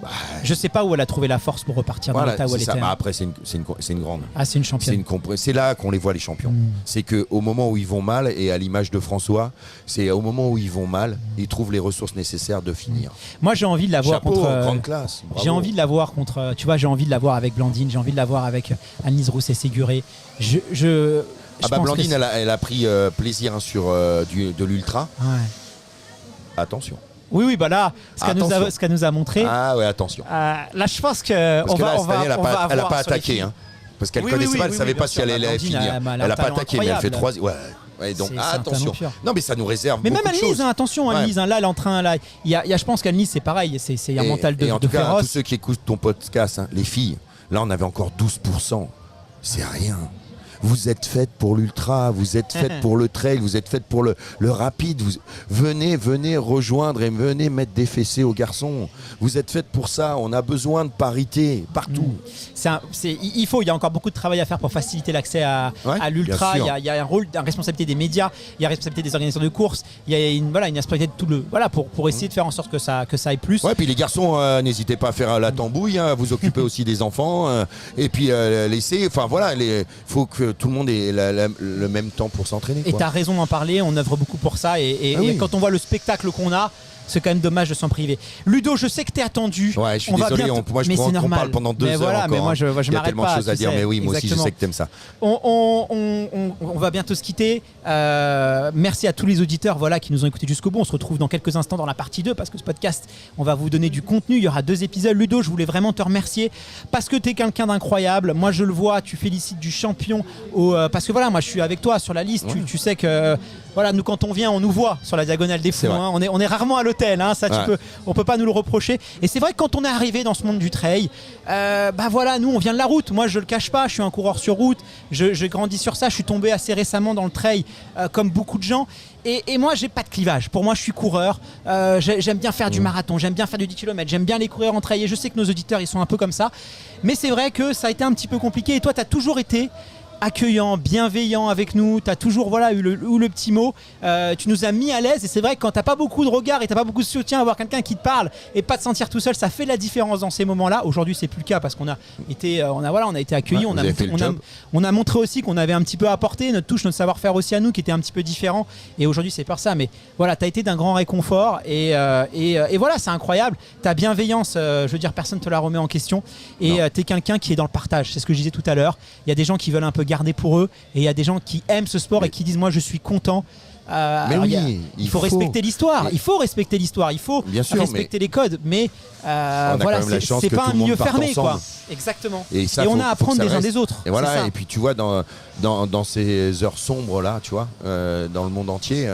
Bah, je sais pas où elle a trouvé la force pour repartir dans l'état où elle était. Bah après, c'est une grande. Ah, c'est une championne. C'est là qu'on les voit, les champions. C'est qu'au moment où ils vont mal, et à l'image de François, c'est au moment où ils vont mal, ils trouvent les ressources nécessaires de finir. Moi, j'ai envie de la voir contre. Grande classe. Bravo. J'ai envie de la voir contre. Tu vois, j'ai envie de la voir avec Blandine, j'ai envie de la voir avec Annelise Rousset-Séguré. Blandine, elle a pris plaisir sur de l'ultra. Ouais. Attention. Oui, bah là, ce qu'elle nous a montré. Ah ouais, attention. Là, je pense que elle n'a pas attaqué, hein, parce qu'elle connaissait pas, elle savait pas si elle allait finir. Elle n'a pas attaqué, mais elle fait 3. Ouais, donc attention. Non, mais ça nous réserve. Mais beaucoup même Annelise, attention, Annelise, là, elle est en train. Là, je pense qu'Annelise, c'est pareil, c'est un mental de féroce. Et en tout cas, tous ceux qui écoutent ton podcast, les filles, là, on avait encore 12%. C'est rien. Vous êtes faites pour l'ultra, vous êtes faites pour le trail, vous êtes faites pour le rapide. Venez rejoindre et venez mettre des fessées aux garçons. Vous êtes faites pour ça. On a besoin de parité partout. Il y a encore beaucoup de travail à faire pour faciliter l'accès à l'ultra. Il y a un rôle, une responsabilité des médias, il y a une responsabilité des organisateurs de course. Il y a une responsabilité de tout le pour essayer de faire en sorte que ça aille plus. Ouais, puis les garçons, n'hésitez pas à faire la tambouille, vous occupez aussi des enfants et puis laissez. Enfin voilà, faut que tout le monde ait le même temps pour s'entraîner. Et tu as raison d'en parler, on œuvre beaucoup pour ça et quand on voit le spectacle qu'on a, c'est quand même dommage de s'en priver. Ludo, je sais que t'es attendu. Ouais, je suis désolé, moi je pourrais qu'on parle pendant 2 heures encore. Mais moi je m'arrête pas. Il y a tellement de choses à dire, mais oui, moi aussi je sais que t'aimes ça. On va bientôt se quitter. Merci à tous les auditeurs qui nous ont écoutés jusqu'au bout. On se retrouve dans quelques instants dans la partie 2 parce que ce podcast, on va vous donner du contenu. Il y aura 2 épisodes. Ludo, je voulais vraiment te remercier parce que t'es quelqu'un d'incroyable. Moi je le vois, tu félicites du champion. Parce que moi je suis avec toi sur la liste. Ouais. Tu sais que nous quand on vient, on nous voit sur la diagonale des fous. On est rarement à l'hôtel. Ça, on peut pas nous le reprocher. Et c'est vrai que quand on est arrivé dans ce monde du trail, nous on vient de la route. Moi je le cache pas, je suis un coureur sur route. Je grandis sur ça. Je suis tombé assez récemment dans le trail, comme beaucoup de gens. Et moi j'ai pas de clivage. Pour moi je suis coureur. J'aime bien faire du marathon, j'aime bien faire du 10 km, j'aime bien les courir en trail. Et je sais que nos auditeurs ils sont un peu comme ça. Mais c'est vrai que ça a été un petit peu compliqué. Et toi tu as toujours été accueillant, bienveillant avec nous, tu as toujours eu le petit mot, tu nous as mis à l'aise et c'est vrai que quand t'as pas beaucoup de regard et t'as pas beaucoup de soutien, avoir quelqu'un qui te parle et pas te sentir tout seul, ça fait la différence dans ces moments-là. Aujourd'hui c'est plus le cas parce qu'on a été accueillis, on a montré aussi qu'on avait un petit peu apporté notre touche, notre savoir-faire aussi à nous qui était un petit peu différent et aujourd'hui c'est pas ça, mais voilà, t'as été d'un grand réconfort et voilà, c'est incroyable, ta bienveillance, je veux dire personne te la remet en question et t'es quelqu'un qui est dans le partage, c'est ce que je disais tout à l'heure, il y a des gens qui veulent un peu garder pour eux et il y a des gens qui aiment ce sport et qui disent moi je suis content. Il faut respecter l'histoire. Il faut respecter l'histoire. Il faut respecter les codes. Mais c'est pas un milieu fermé, quoi. Exactement. Et on a à apprendre des uns des autres. Et voilà. Et puis tu vois dans ces heures sombres là, tu vois, dans le monde entier.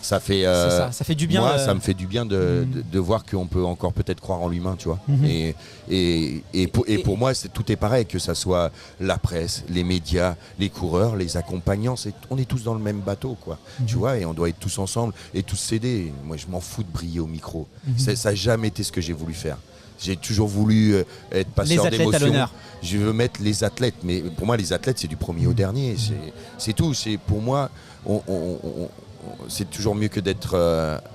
Ça fait du bien. Moi, ça me fait du bien de voir qu'on peut encore peut-être croire en l'humain, tu vois. Et pour moi, tout est pareil, que ça soit la presse, les médias, les coureurs, les accompagnants. On est tous dans le même bateau, quoi. Tu vois, et on doit être tous ensemble et tous s'aider. Moi, je m'en fous de briller au micro. Ça n'a jamais été ce que j'ai voulu faire. J'ai toujours voulu être passeur d'émotions. Je veux mettre les athlètes, mais pour moi, les athlètes, c'est du premier au dernier. C'est tout. C'est pour moi. c'est toujours mieux que d'être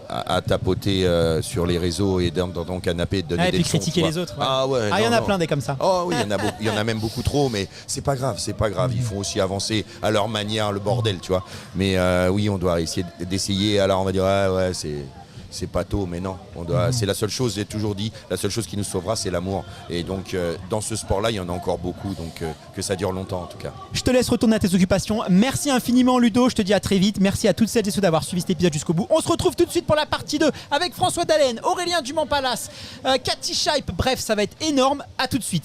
à tapoter sur les réseaux et dans ton canapé de donner Et des puis leçons, critiquer tu vois. les autres. Ah ouais. Il y en a non. plein des comme ça. Oh oui, il y en a même beaucoup trop, mais c'est pas grave. Ils font aussi avancer à leur manière le bordel, tu vois. Mais oui, on doit essayer d'essayer. Alors on va dire ouais, c'est pas tôt, mais non. C'est la seule chose, j'ai toujours dit, la seule chose qui nous sauvera, c'est l'amour. Et donc dans ce sport-là, il y en a encore beaucoup, donc que ça dure longtemps en tout cas. Je te laisse retourner à tes occupations. Merci infiniment Ludo, je te dis à très vite. Merci à toutes celles et ceux d'avoir suivi cet épisode jusqu'au bout. On se retrouve tout de suite pour la partie 2 avec François Dallène, Aurélien Dumont-Palace, Cathy Scheip. Bref, ça va être énorme. À tout de suite.